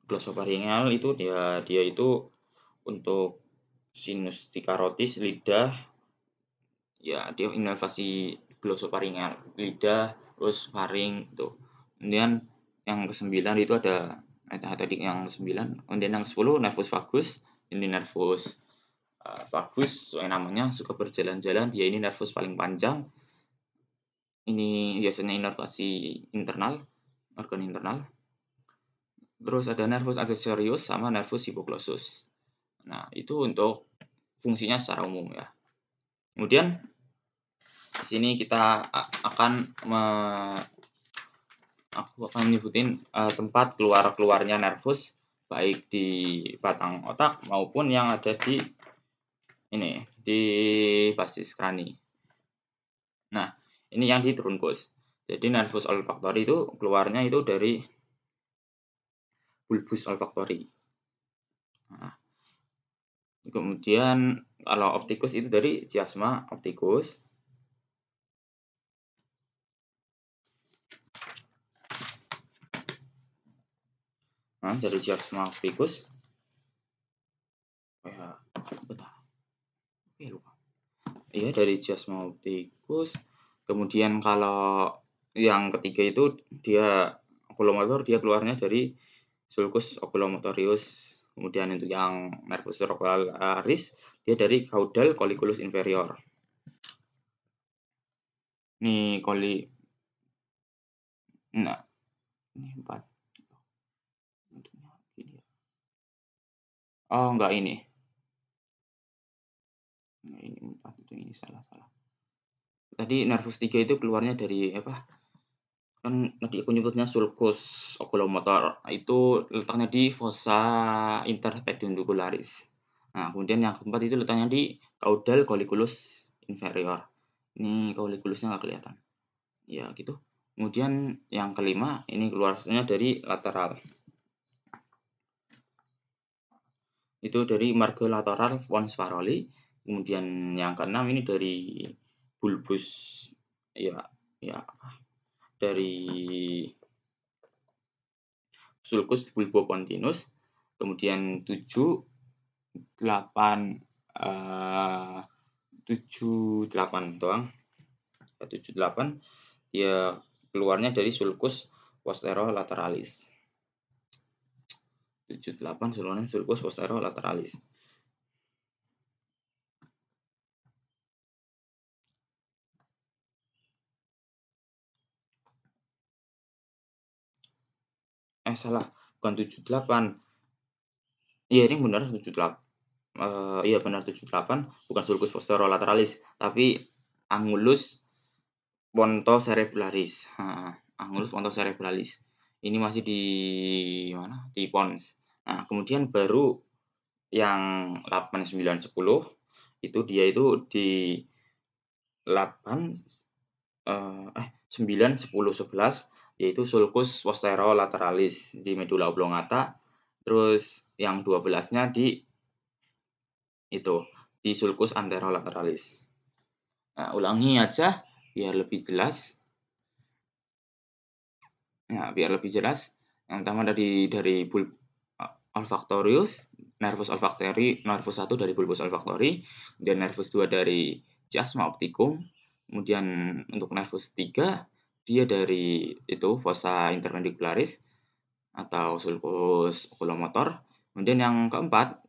Glosopharyngeal itu dia itu untuk sinus tikarotis lidah. Ya, dia inervasi glosopharyngeal lidah, terus faring itu. Kemudian yang ke-9 itu ada tadi yang ke-9, kemudian yang ke-10 nervus vagus. Ini nervus vagus sesuai namanya suka berjalan-jalan, dia ini nervus paling panjang. Ini biasanya inervasi internal, organ internal. Terus ada nervus accessorius sama nervus hypoglosus. Nah, itu untuk fungsinya secara umum ya. Kemudian di sini kita aku akan nyebutin tempat keluarnya nervus baik di batang otak maupun yang ada di basis krani. Nah, ini yang di trunkus. Jadi nervus olfaktori itu keluarnya itu dari bulbus olfaktori. Nah, kemudian kalau optikus itu dari chiasma optikus. Nah, dari chiasma optikus. Iya, dari chiasma optikus. Kemudian kalau yang ketiga itu dia okulomotor, dia keluarnya dari sulcus oculomotorius. Kemudian untuk yang nervus trochlearis dia dari caudal colliculus inferior. Ini nah, ini 4. Oh, enggak ini. Nah, ini 4 itu ini salah. Tadi nervus 3 itu keluarnya dari apa? Kan tadi aku nyebutnya sulcus oculomotor. Itu letaknya di fossa interpedundicularis. Nah, kemudian yang keempat itu letaknya di caudal colliculus inferior. Ini colliculusnya nggak kelihatan. Ya, gitu. Kemudian yang kelima ini keluarnya dari lateral. Itu dari marga lateral pons Farolli. Kemudian yang keenam ini dari bulbus ya dari sulcus bulbopontinus. Kemudian 7, 8 doang. 7, 8 dia keluarnya dari sulcus posterolateralis. 7, 8 seluruhnya sulcus posterolateralis. Salah, bukan 7, 8. Iya, ini benar 7, 8. Iya benar 7, 8, bukan sulcus posterolateralis, tapi angulus pontocerebralis. Angulus pontocerebralis. Ini masih di mana? Di pons. Nah, kemudian baru yang 8, 9, 10 itu dia itu di 8 9, 10, 11 yaitu sulcus posterolateralis di medula oblongata. Terus yang 12-nya di sulcus anterolateralis. Nah, ulangi aja biar lebih jelas. Nah, biar lebih jelas, yang pertama dari olfactorius, nervus olfactori, nervus 1 dari bulbus olfactori, kemudian nervus 2 dari chiasma opticum, kemudian untuk nervus 3 dia dari fossa interpendicularis atau sulcus oculomotor. Kemudian yang keempat,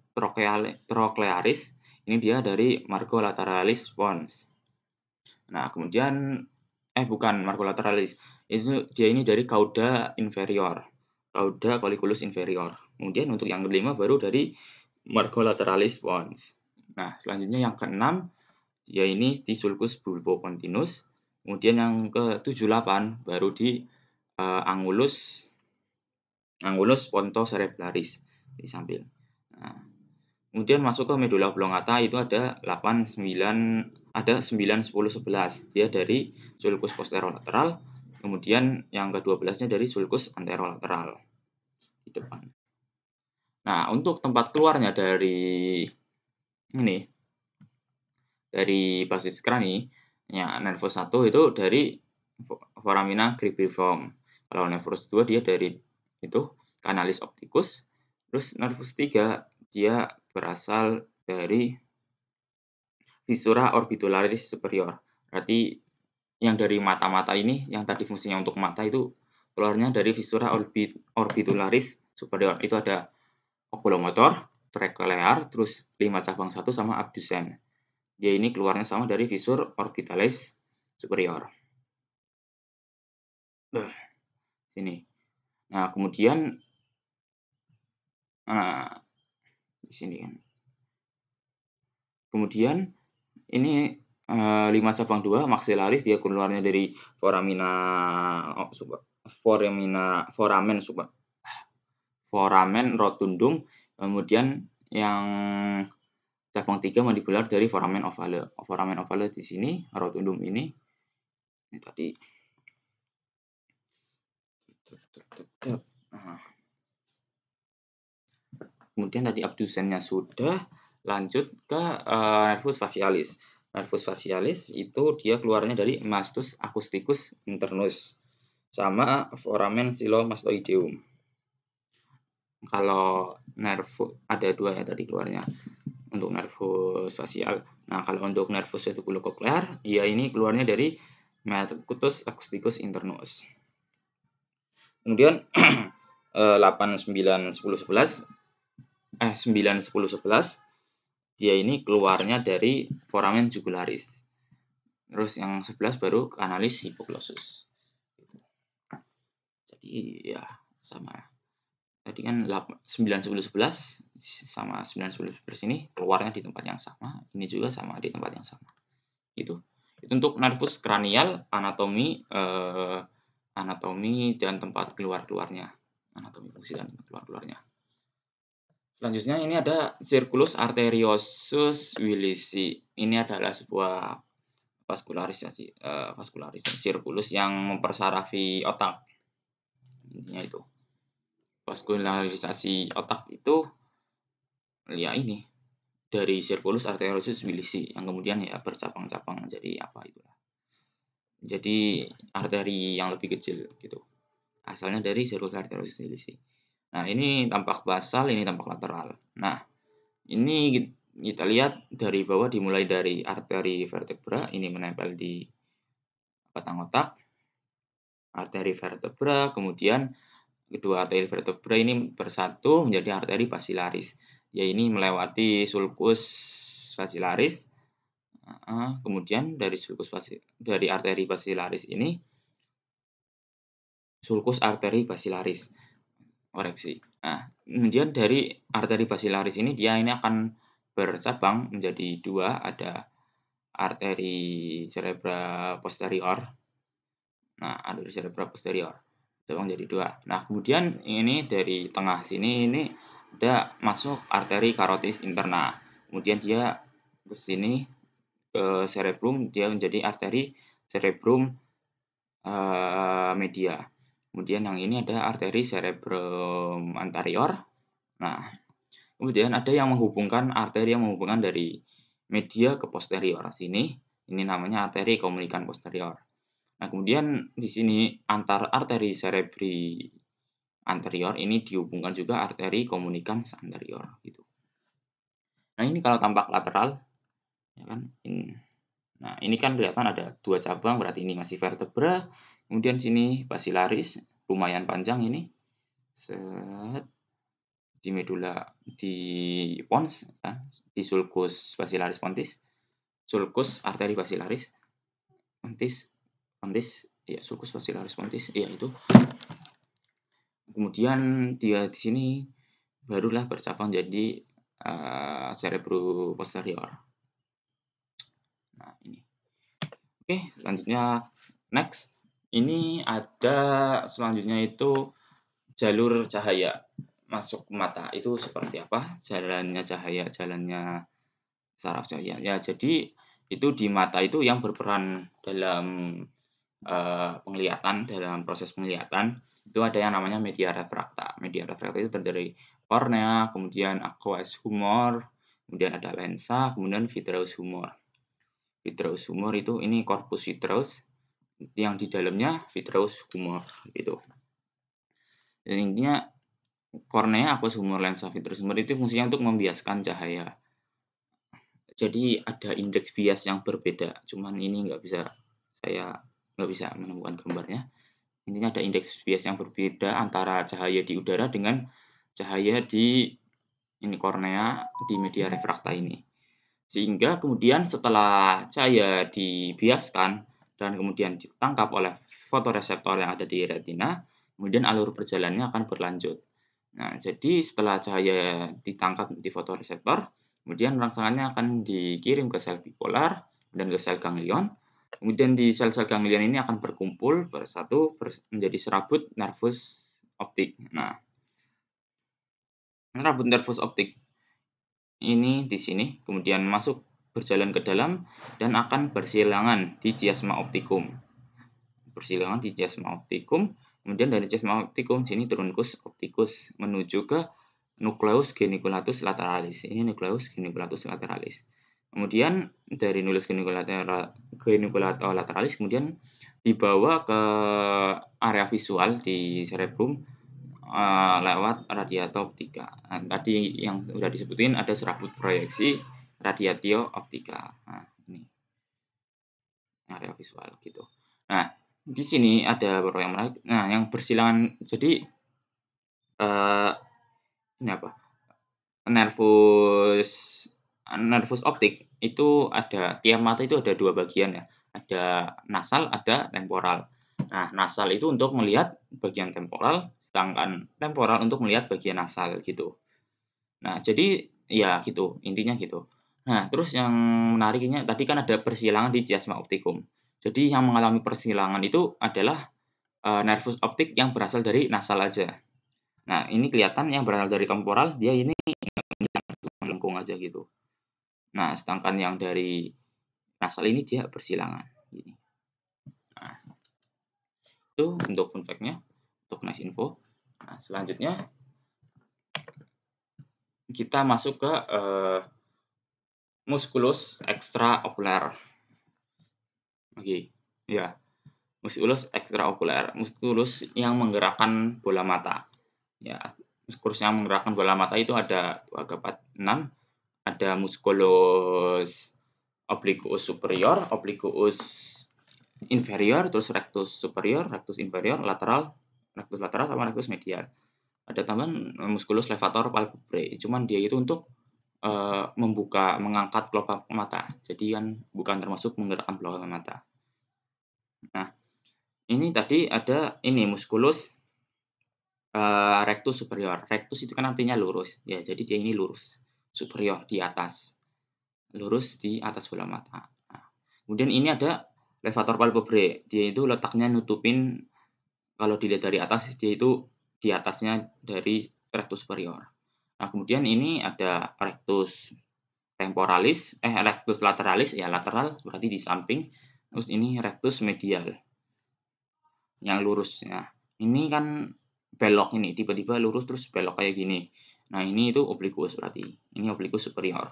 trochlearis, ini dia dari margo lateralis pons. Nah, kemudian bukan margo lateralis, itu dia ini dari cauda inferior, cauda colliculus inferior. Kemudian untuk yang kelima baru dari margo lateralis pons. Nah, selanjutnya yang keenam dia ini di sulcus bulbopontinus. Kemudian yang ke-7, 8 baru di angulus pontocerebralis di samping. Nah, kemudian masuk ke medula oblongata itu ada 8, 9, 10, 11. Dia dari sulcus posterolateral. Kemudian yang ke-12-nya dari sulcus anterolateral di depan. Nah, untuk tempat keluarnya dari basis krani, ya nervus 1 itu dari foramina cribriform. Kalau nervus 2 dia dari canalis opticus. Terus nervus 3 dia berasal dari fissura orbitularis superior. Berarti yang dari mata-mata ini, yang tadi fungsinya untuk mata itu keluarnya dari fissura orbitularis superior. Itu ada oculomotor, trochlear, terus 5 cabang 1 sama abdusen. Dia ini keluarnya sama dari fissur orbitalis superior. Sini. Nah, kemudian di sini kan. Kemudian ini 5 cabang 2 maxillaris dia keluarnya dari foramen rotundum. Kemudian yang cabang 3 mandibular dari foramen ovale. Foramen ovale di sini, rotundum ini tadi. Kemudian tadi abdusennya sudah, lanjut ke nervus facialis. Nervus facialis itu dia keluarnya dari mastus acousticus internus sama foramen coelomastoideum. Kalau nervus ada 2 ya tadi keluarnya untuk nervus facial. Nah, kalau untuk nervus vestibulocochlear, ya ini keluarnya dari mastus acousticus internus. Kemudian 8, 9, 10, 11 9, 10, 11 dia ini keluarnya dari foramen jugularis. Terus yang 11 baru kanalis hipoglossus. Jadi ya sama. Tadi kan 9, 10, 11 sama 9, 10, 11 ini keluarnya di tempat yang sama. Ini juga sama di tempat yang sama. Itu untuk nervus kranial, anatomi dan tempat keluarnya. Anatomi fungsi dan tempat keluarnya. Selanjutnya ini ada circulus arteriosus Willisi. Ini adalah sebuah vaskularisasi sirkulus yang mempersarafi otak. Intinya itu. Vaskularisasi otak itu ya ini dari circulus arteriosus Willisi yang kemudian ya bercabang-cabang jadi apa itu. Jadi arteri yang lebih kecil gitu. Asalnya dari circulus arteriosus Willisi. Nah, ini tampak basal, ini tampak lateral. Nah, ini kita lihat dari bawah dimulai dari arteri vertebra, ini menempel di batang otak, arteri vertebra, kemudian kedua arteri vertebra ini bersatu menjadi arteri basilaris. Ya ini melewati sulcus basilaris, kemudian dari arteri basilaris ini sulcus arteri basilaris. Koreksi. Nah, kemudian dari arteri basilaris ini ini akan bercabang menjadi dua, ada arteri cerebra posterior. Nah, arteri cerebra posterior cabang jadi dua. Nah, kemudian ini dari tengah sini ini ada masuk arteri karotis interna. Kemudian dia ke sini ke cerebrum, dia menjadi arteri cerebrum media. Kemudian yang ini ada arteri cerebrum anterior. Nah, kemudian ada yang menghubungkan arteri yang menghubungkan dari media ke posterior sini. Ini namanya arteri komunikan posterior. Nah, kemudian di sini antar arteri cerebri anterior ini dihubungkan juga arteri komunikan anterior gitu. Nah, ini kalau tampak lateral ya kan. Nah, ini kan kelihatan ada dua cabang, berarti ini masih vertebra. Kemudian sini basilaris, lumayan panjang ini. Set di medula di pons ya, di sulcus basilaris pontis. Sulcus arteri basilaris pontis ya, sulcus basilaris pontis ya itu. Kemudian dia di sini barulah bercabang jadi cerebro posterior. Nah, ini. Oke, selanjutnya next. Ini ada selanjutnya itu jalur cahaya masuk mata. Itu seperti apa? Jalannya cahaya, jalannya saraf cahaya. Ya, jadi itu di mata itu yang berperan dalam penglihatan, dalam proses penglihatan itu ada yang namanya media refrakta. Media refrakta itu terdiri kornea, kemudian aqueous humor, kemudian ada lensa, kemudian vitreous humor. Vitreous humor itu ini corpus vitreous yang di dalamnya vitreous humor gitu. Dan intinya kornea, aqueous humor, lensa, vitreous humor itu fungsinya untuk membiaskan cahaya. Jadi ada indeks bias yang berbeda, cuman ini saya nggak bisa menemukan gambarnya. Intinya ada indeks bias yang berbeda antara cahaya di udara dengan cahaya di ini kornea di media refrakta ini. Sehingga kemudian setelah cahaya dibiaskan dan kemudian ditangkap oleh fotoreseptor yang ada di retina, kemudian alur perjalanannya akan berlanjut. Nah, jadi setelah cahaya ditangkap di fotoreseptor, kemudian rangsangannya akan dikirim ke sel bipolar dan ke sel ganglion. Kemudian di sel-sel ganglion ini akan berkumpul bersatu menjadi serabut nervus optik. Nah, serabut nervus optik ini di sini, kemudian masuk berjalan ke dalam dan akan bersilangan di chiasma opticum. Bersilangan di chiasma opticum, kemudian dari chiasma opticum sini truncus opticus menuju ke nucleus geniculatus lateralis. Ini nucleus geniculatus lateralis. Kemudian dari nucleus geniculatus lateralis kemudian dibawa ke area visual di cerebrum lewat radiatio optica. Nah, tadi yang sudah disebutin ada serabut proyeksi radiatio optica. Nah, ini area visual gitu. Nah, di sini ada beberapa yang menarik. Nah, yang bersilangan jadi ini apa? nervus nervus optik itu ada tiap mata itu ada 2 bagian ya, ada nasal, ada temporal. Nah, nasal itu untuk melihat bagian temporal, sedangkan temporal untuk melihat bagian nasal gitu. Nah, jadi ya gitu, intinya gitu. Nah, terus yang menariknya tadi kan ada persilangan di chiasma optikum. Jadi yang mengalami persilangan itu adalah, nervus optik yang berasal dari nasal aja. Nah, ini kelihatan yang berasal dari temporal, dia ini melengkung aja gitu. Nah, sedangkan yang dari nasal ini dia bersilangan, gini. Nah, itu untuk fun fact-nya, untuk nice info. Nah, selanjutnya kita masuk ke, musculus extraocular. Oke, ya, musculus extraocular, musculus yang menggerakkan bola mata. Ya, musculus yang menggerakkan bola mata itu ada 2, 4, 6. Ada musculus obliquus superior, obliquus inferior, terus rectus superior, rectus inferior, rectus lateral sama rectus medial. Ada tambahan musculus levator palpebrae, cuman dia itu untuk mengangkat kelopak mata. Jadi kan bukan termasuk menggerakkan kelopak mata. Nah, ini tadi ada ini musculus rectus superior. Rectus itu kan artinya lurus, ya jadi dia ini lurus, superior di atas. Lurus di atas bola mata. Nah, kemudian ini ada levator palpebrae, dia itu letaknya nutupin kalau dilihat dari atas dia itu di atasnya dari rectus superior. Nah, kemudian ini ada rectus temporalis, rectus lateralis, ya lateral berarti di samping. Terus ini rectus medial yang lurus. Nah, ini kan belok ini, tiba-tiba lurus terus belok kayak gini. Nah, ini itu obliquus berarti. Ini obliquus superior.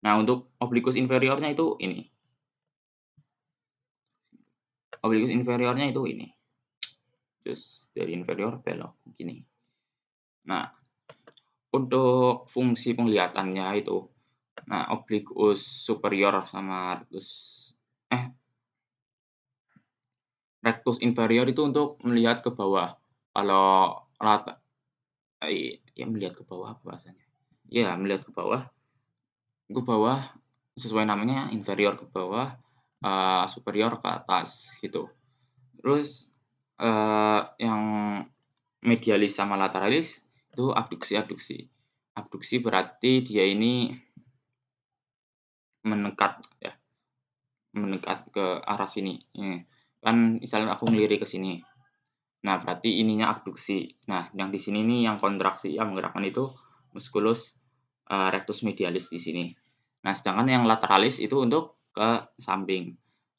Nah, untuk obliquus inferiornya itu ini. Obliquus inferiornya itu ini. Terus dari inferior belok gini. Nah, untuk fungsi penglihatannya itu, nah obliquus superior sama rectus inferior itu untuk melihat ke bawah. Kalau rata, ya melihat ke bawah apa bahasanya? Ya melihat ke bawah sesuai namanya inferior ke bawah, superior ke atas gitu. Terus yang medialis sama lateralis itu abduksi. Abduksi berarti dia ini menekat ya, menekat ke arah sini. Kan misalnya aku ngelirik ke sini. Nah, berarti ininya abduksi. Nah, yang di sini nih yang kontraksi yang menggerakkan itu musculus rectus medialis di sini. Nah, sedangkan yang lateralis itu untuk ke samping.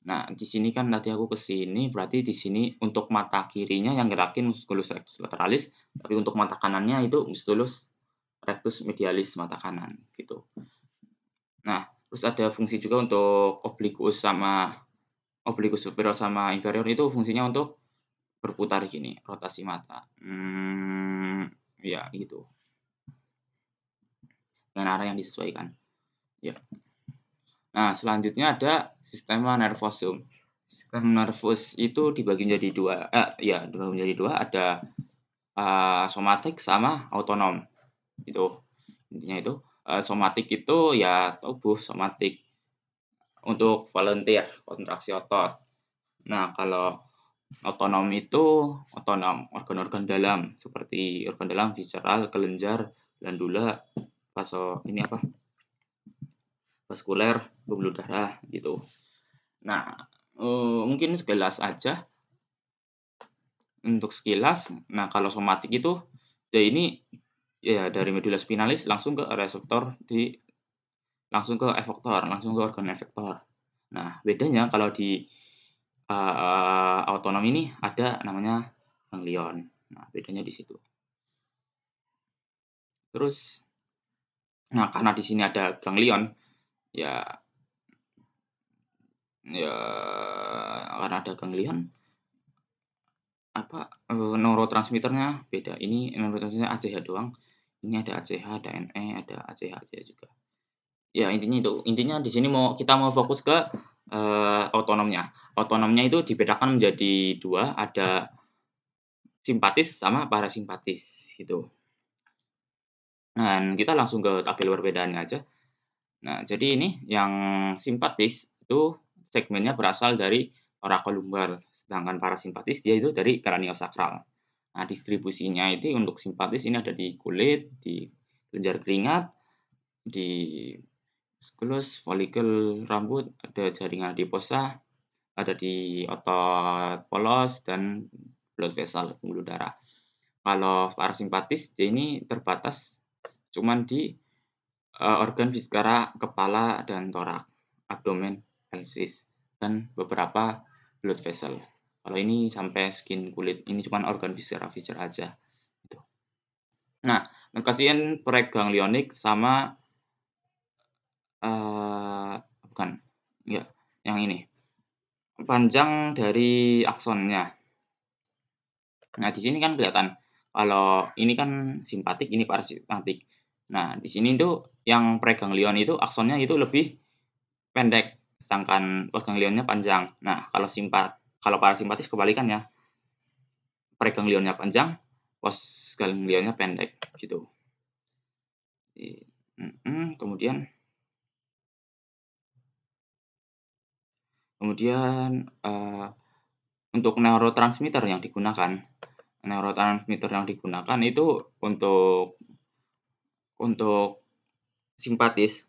Nah, di sini kan tadi aku ke sini, berarti di sini untuk mata kirinya yang gerakin musculus rectus lateralis, tapi untuk mata kanannya itu musculus rectus medialis mata kanan gitu. Nah, terus ada fungsi juga untuk obliquus superior sama inferior itu fungsinya untuk berputar gini, rotasi mata. Ya gitu. Dengan arah yang disesuaikan. Ya. Nah, selanjutnya ada sistema nervosum. Sistem nervus itu dibagi menjadi dua, ada somatik sama autonom. Itu intinya itu. Somatik itu ya tubuh somatik untuk volunteer, kontraksi otot. Nah, kalau otonom itu otonom organ-organ dalam seperti organ dalam visceral, kelenjar, glandula, vaskuler, pembuluh darah gitu. Nah, mungkin sekilas aja. Untuk sekilas, nah kalau somatik itu dia ini ya dari medula spinalis langsung ke reseptor langsung ke efektor, langsung ke organ efektor. Nah, bedanya kalau di autonom ini ada namanya ganglion. Nah, bedanya di situ. Terus, nah karena di sini ada ganglion, ya karena ada ganglion, neurotransmitternya beda. Ini neurotransmitternya ACH doang. Ini ada ACH, ada NE, ada ACH juga. Ya intinya itu. Intinya di sini kita mau fokus ke autonomnya. Autonomnya itu dibedakan menjadi 2, ada simpatis sama parasimpatis gitu. Dan kita langsung ke tabel perbedaannya aja. Nah, jadi ini yang simpatis itu segmennya berasal dari thoracolumbar, sedangkan parasimpatis dia itu dari craniosacral. Nah, distribusinya itu untuk simpatis ini ada di kulit, di kelenjar keringat, di skulus, folikel rambut, ada jaringan adiposa, ada di otot polos dan blood vessel, pembuluh darah. Kalau parasimpatis dia ini terbatas cuman di organ fiskara kepala dan torak, abdomen, pelvis, dan beberapa blood vessel. Kalau ini sampai skin kulit, ini cuma organ viscera aja, gitu. Nah, ngasihin preganglionik sama, bukan, enggak, yang ini, panjang dari aksonnya. Nah, di sini kan kelihatan, kalau ini kan simpatik, ini parasimpatik. Nah, di sini tuh yang preganglion itu aksonnya itu lebih pendek, sedangkan postganglionnya panjang. Nah, kalau parasimpatis kebalikannya, preganglionnya panjang, postganglionnya pendek, gitu. Kemudian kemudian, untuk neurotransmitter yang digunakan itu untuk simpatis,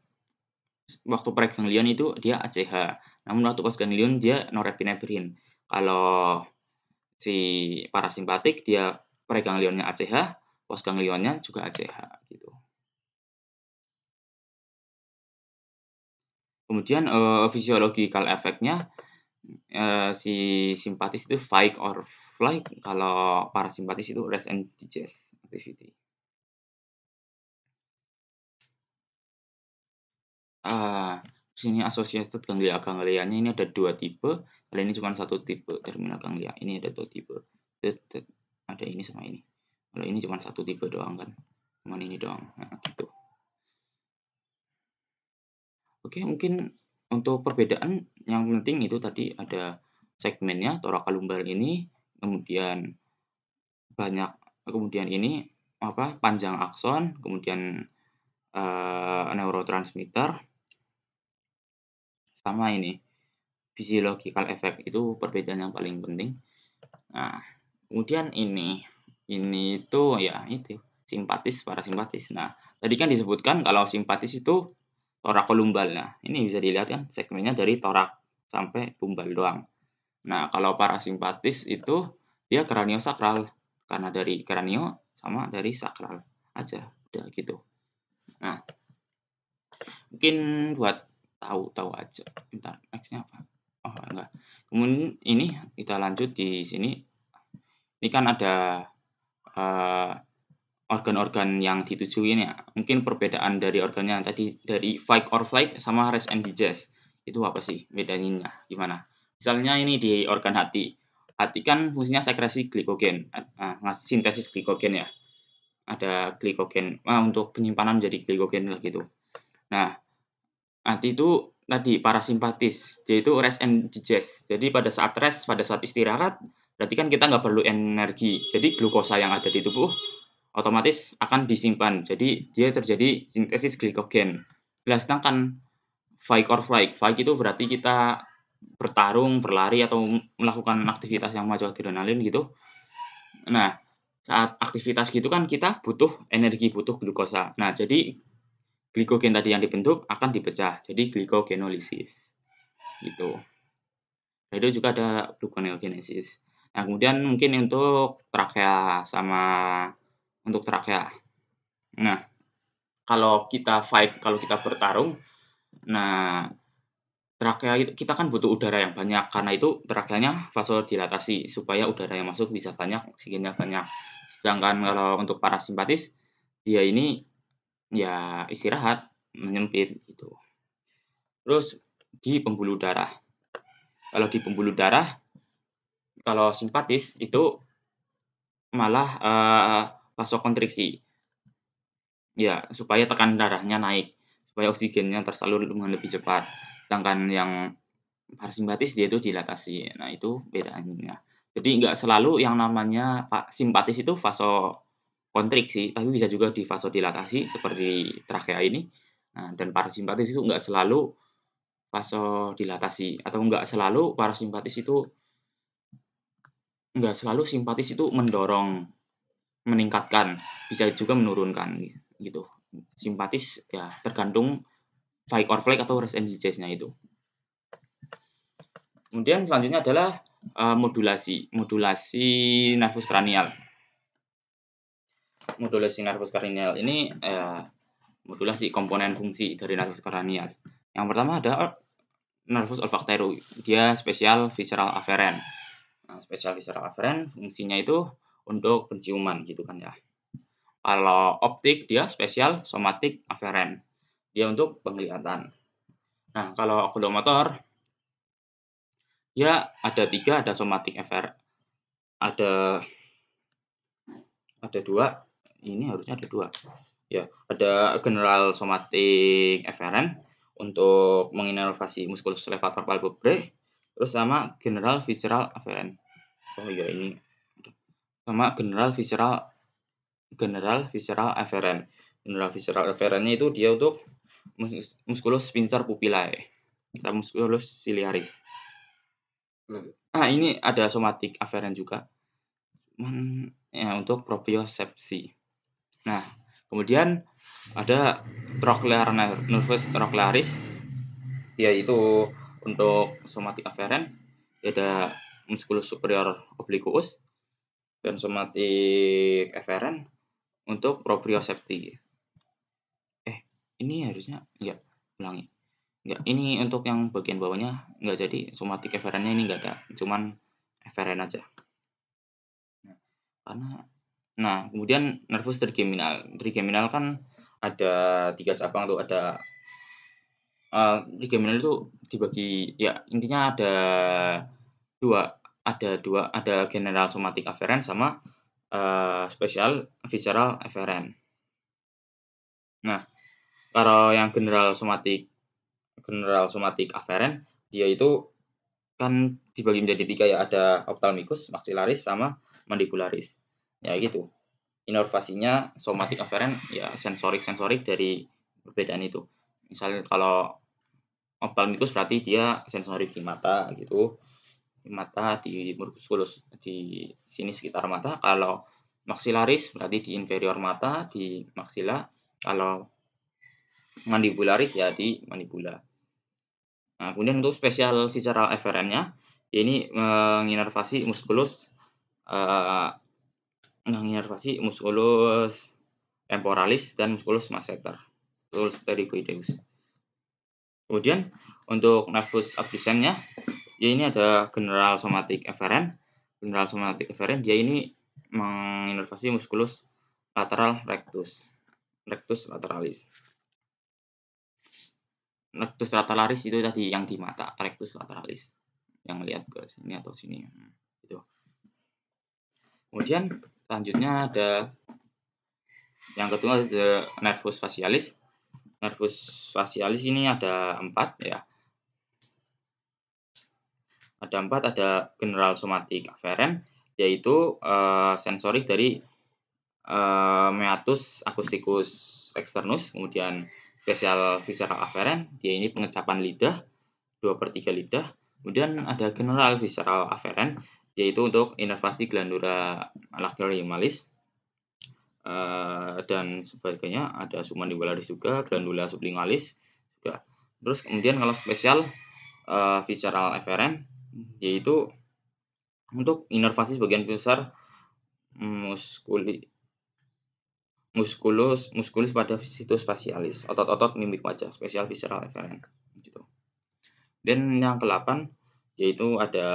waktu preganglion itu dia ACH, namun waktu postganglion dia norepinephrine. Kalau si parasimpatik dia preganglionnya ACH, postganglionnya juga ACH, gitu. Kemudian, physiological effect-nya, si simpatis itu fight or flight, kalau parasimpatis itu rest and digest activity. Sini associated ganglia-ganglianya ini ada 2 tipe, kalau ini cuma 1 tipe terminal ganglia, ini ada 2 tipe. Ada ini sama ini. Kalau ini cuma 1 tipe doang kan, cuman ini doang, nah gitu. Oke, mungkin untuk perbedaan yang penting itu tadi ada segmennya, thoracolumbar ini, kemudian kemudian ini, panjang akson, kemudian, neurotransmitter, sama ini, physiological effect, itu perbedaan yang paling penting. Nah, kemudian ini tuh ya itu, simpatis, parasimpatis. Nah, tadi kan disebutkan kalau simpatis itu thoracolumbar. Nah, ini bisa dilihat kan segmennya dari torak sampai lumbal doang. Nah, kalau parasimpatis itu dia craniosacral, karena dari kranio sama dari sakral aja, udah gitu. Nah, mungkin buat tahu-tahu aja. Bentar, next-nya apa? Oh, enggak. Kemudian ini kita lanjut di sini. Ini kan ada organ-organ yang dituju ini ya. Mungkin perbedaan dari organnya tadi dari fight or flight sama rest and digest. Itu apa sih bedanya? Gimana? Misalnya ini di organ hati. Hati kan fungsinya sekresi glikogen, sintesis glikogen ya. Ada glikogen, untuk penyimpanan jadi glikogen lah gitu. Nah, hati itu tadi parasimpatis, dia itu rest and digest. Jadi pada saat istirahat, berarti kan kita nggak perlu energi. Jadi glukosa yang ada di tubuh otomatis akan disimpan. Jadi dia terjadi sintesis glikogen. Nah, sedangkan fight or flight. Fight itu berarti kita bertarung, berlari atau melakukan aktivitas yang memacu adrenalin gitu. Nah, saat aktivitas gitu kan kita butuh energi, butuh glukosa. Nah, jadi glikogen tadi yang dibentuk akan dipecah. Jadi glikogenolysis. Gitu. Nah, itu juga ada gluconeogenesis. Nah, kemudian mungkin untuk trakea. Nah, kalau kita fight, kalau kita bertarung, nah trakea itu kita kan butuh udara yang banyak, karena itu trakeanya vasodilatasi supaya udara yang masuk bisa banyak, oksigennya banyak. Sedangkan kalau untuk parasimpatis, dia ini ya istirahat, menyempit gitu. Terus di pembuluh darah. Kalau di pembuluh darah, kalau simpatis itu malah vasokonstriksi. Ya, supaya tekanan darahnya naik, supaya oksigennya tersalur dengan lebih cepat. Sedangkan yang parasimpatis dia itu dilatasi. Nah, itu bedanya. Jadi nggak selalu yang namanya simpatis itu vasokonstriksi kontriksi, tapi bisa juga di vasodilatasi seperti trakea ini. Nah, dan parasimpatis itu nggak selalu vasodilatasi atau nggak selalu simpatis itu mendorong, meningkatkan, bisa juga menurunkan gitu. Simpatis ya tergantung fight or flight atau rest and digest-nya itu. Kemudian selanjutnya adalah modulasi nervus kranial. Modulasi nervus kranial ini modulasi komponen fungsi dari nervus kranial. Yang pertama ada nervus olfactory, dia spesial visceral afferent. Nah, spesial visceral afferent fungsinya itu untuk penciuman gitu kan ya. Kalau optik dia spesial somatic afferent, dia untuk penglihatan. Nah, kalau oculomotor dia ada 3, ada somatic afferent, ada 2, ini harusnya ada 2. Ya, ada general somatic afferent untuk menginervasi musculus levator palpebrae, terus sama general visceral afferent. Oh iya, ini sama general visceral afferent. General visceral afferent-nya itu dia untuk musculus sphincter pupillae sama musculus ciliaris. Nah, ini ada somatic afferent juga. Ya, untuk propriosepsi. Nah, kemudian ada trochlear nervus trochlearis, yaitu untuk somatic afferent, ada musculus superior obliquus, dan somatic afferent untuk propriosepti. Ini harusnya enggak, ulangi. Enggak, ini untuk yang bagian bawahnya enggak jadi, somatic afferent-nya ini enggak ada, cuman afferent aja. Nah, kemudian nervus trigeminal. Trigeminal kan ada 3 cabang tuh, ada trigeminal itu dibagi ya intinya ada 2, ada general somatic afferent sama special visceral afferent. Nah, kalau yang general somatic afferent dia itu kan dibagi menjadi 3 ya, ada ophthalmicus, maxillaris sama mandibularis. Ya gitu. Inervasinya somatic afferent ya sensorik dari perbedaan itu. Misalnya kalau ophthalmicus berarti dia sensorik di mata gitu. Di mata, di musculus di sini sekitar mata. Kalau maxillaris berarti di inferior mata, di maxilla. Kalau mandibularis ya di mandibula. Nah, kemudian untuk spesial visceral afferent-nya ini menginervasi musculus temporalis dan musculus masseter, musculus pterygoideus. Kemudian untuk nervus abducens-nya, dia ini ada general somatic afferent. General somatic afferent dia ini menginervasi musculus lateral rectus lateralis. Rectus lateralis itu tadi yang di mata, rectus lateralis, yang lihat ke sini atau sini, itu. Kemudian selanjutnya ada yang kedua ada nervus facialis. Nervus facialis ini ada 4 ya. Ada 4, ada general somatic afferent, yaitu sensorik dari meatus acousticus externus, kemudian special visceral afferent, dia ini pengecapan lidah, 2/3 lidah. Kemudian ada general visceral afferent, yaitu untuk inervasi glandula lacrimalis dan sebagainya, ada submandibularis juga, glandula sublingualis juga. Terus kemudian kalau special visceral afferent, yaitu untuk inervasi sebagian besar musculus pada situs facialis, otot-otot mimik wajah, special visceral afferent gitu. Dan yang ke-8 yaitu ada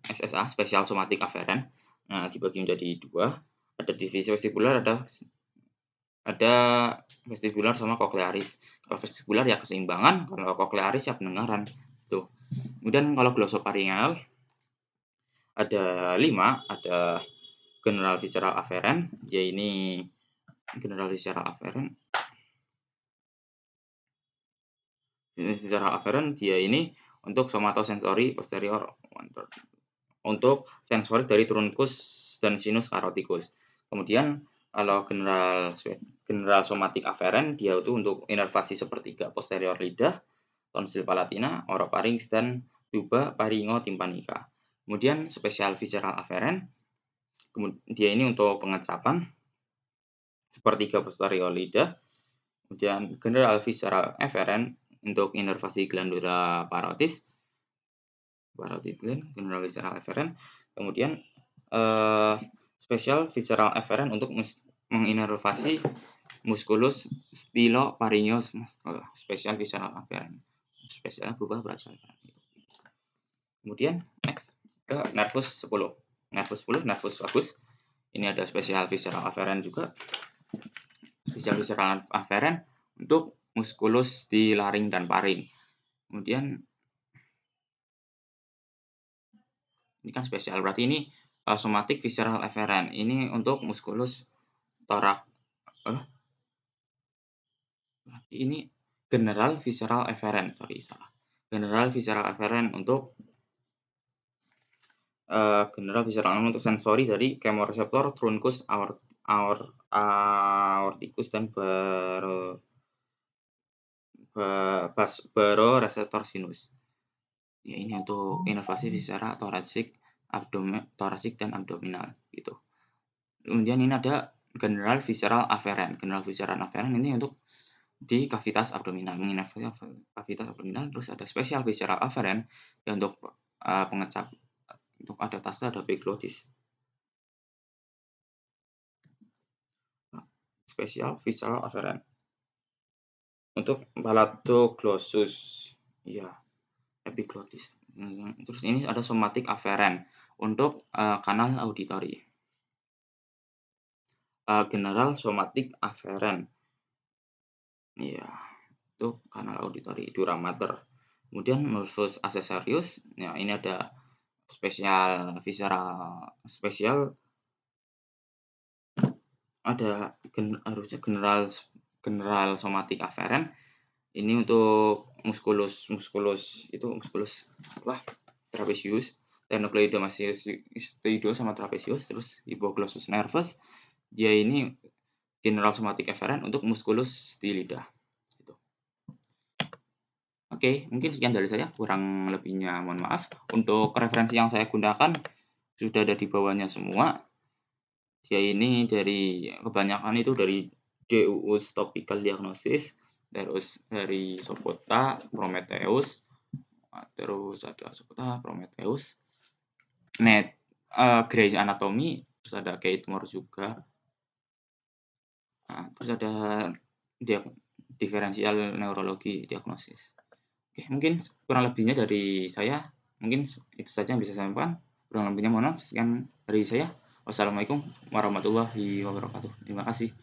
SSA, special somatic afferent. Nah, dibagi menjadi 2, ada divisi vestibular, ada vestibular sama cochlearis. Kalau vestibular ya keseimbangan, kalau cochlearis ya pendengaran. Tuh. Kemudian kalau glossopharyngeal ada 5, ada general visceral afferent, ya ini general visceral afferent dia ini untuk somatosensory posterior, untuk sensorik dari truncus dan sinus caroticus. Kemudian Kalau general somatic afferent dia itu untuk inervasi sepertiga posterior lidah, tonsil palatina, orofarinx dan tuba pharyngotympanica. Kemudian spesial visceral afferent dia ini untuk pengecapan sepertiga posterior lidah. Kemudian general visceral afferent untuk inervasi glandula parotis, general visceral afferent. Kemudian spesial visceral afferent untuk menginervasi musculus styloparieus spesial visceral afferent. Spesialnya berubah berasal. Kemudian next ke nervus 10. Nervus vagus. Ini ada spesial visceral afferent juga. Spesial visceral afferent untuk musculus di laring dan paring. Kemudian ini kan spesial, berarti ini somatic visceral afferent. Ini untuk musculus thorax. Berarti ini general visceral afferent. Salah. General visceral afferent untuk general visceral untuk sensori dari chemoreceptor, truncus aorticus dan baroreceptor sinus. Ya, ini untuk inervasi viscera thoracic dan abdominal gitu. Kemudian ini ada general visceral afferent. General visceral afferent ini untuk di kavitas abdominal, menginervasi kavitas abdominal. Terus ada spesial visceral afferent yang untuk pengecap, untuk ada tasta, ada epiglottis. Spesial visceral afferent untuk palatoglossus, ya, epiglottis. Terus ini ada somatic afferent untuk kanal auditori. General somatic afferent, ya, untuk kanal auditori dura mater. Kemudian nervus accessorius, ya, ini ada spesial visceral ada harusnya general somatic afferent. Ini untuk musculus trapezius, sternocleidomastoideus sama trapezius. Terus hypoglossus nervus, dia ini general somatic afferent untuk musculus di lidah. Gitu. Oke, mungkin sekian dari saya, kurang lebihnya mohon maaf. Untuk referensi yang saya gunakan sudah ada di bawahnya semua. Dia ini kebanyakan itu dari DUUS Topical Diagnosis, terus dari Sopota, Prometheus, terus ada Sopota, Prometheus, Grey's Anatomy, terus ada Kate Moore juga. Terus ada diferensial neurologi diagnosis. Oke, mungkin kurang lebihnya dari saya. Mungkin itu saja yang bisa saya sampaikan. Kurang lebihnya mohon maaf. Sekian dari saya. Wassalamualaikum warahmatullahi wabarakatuh. Terima kasih.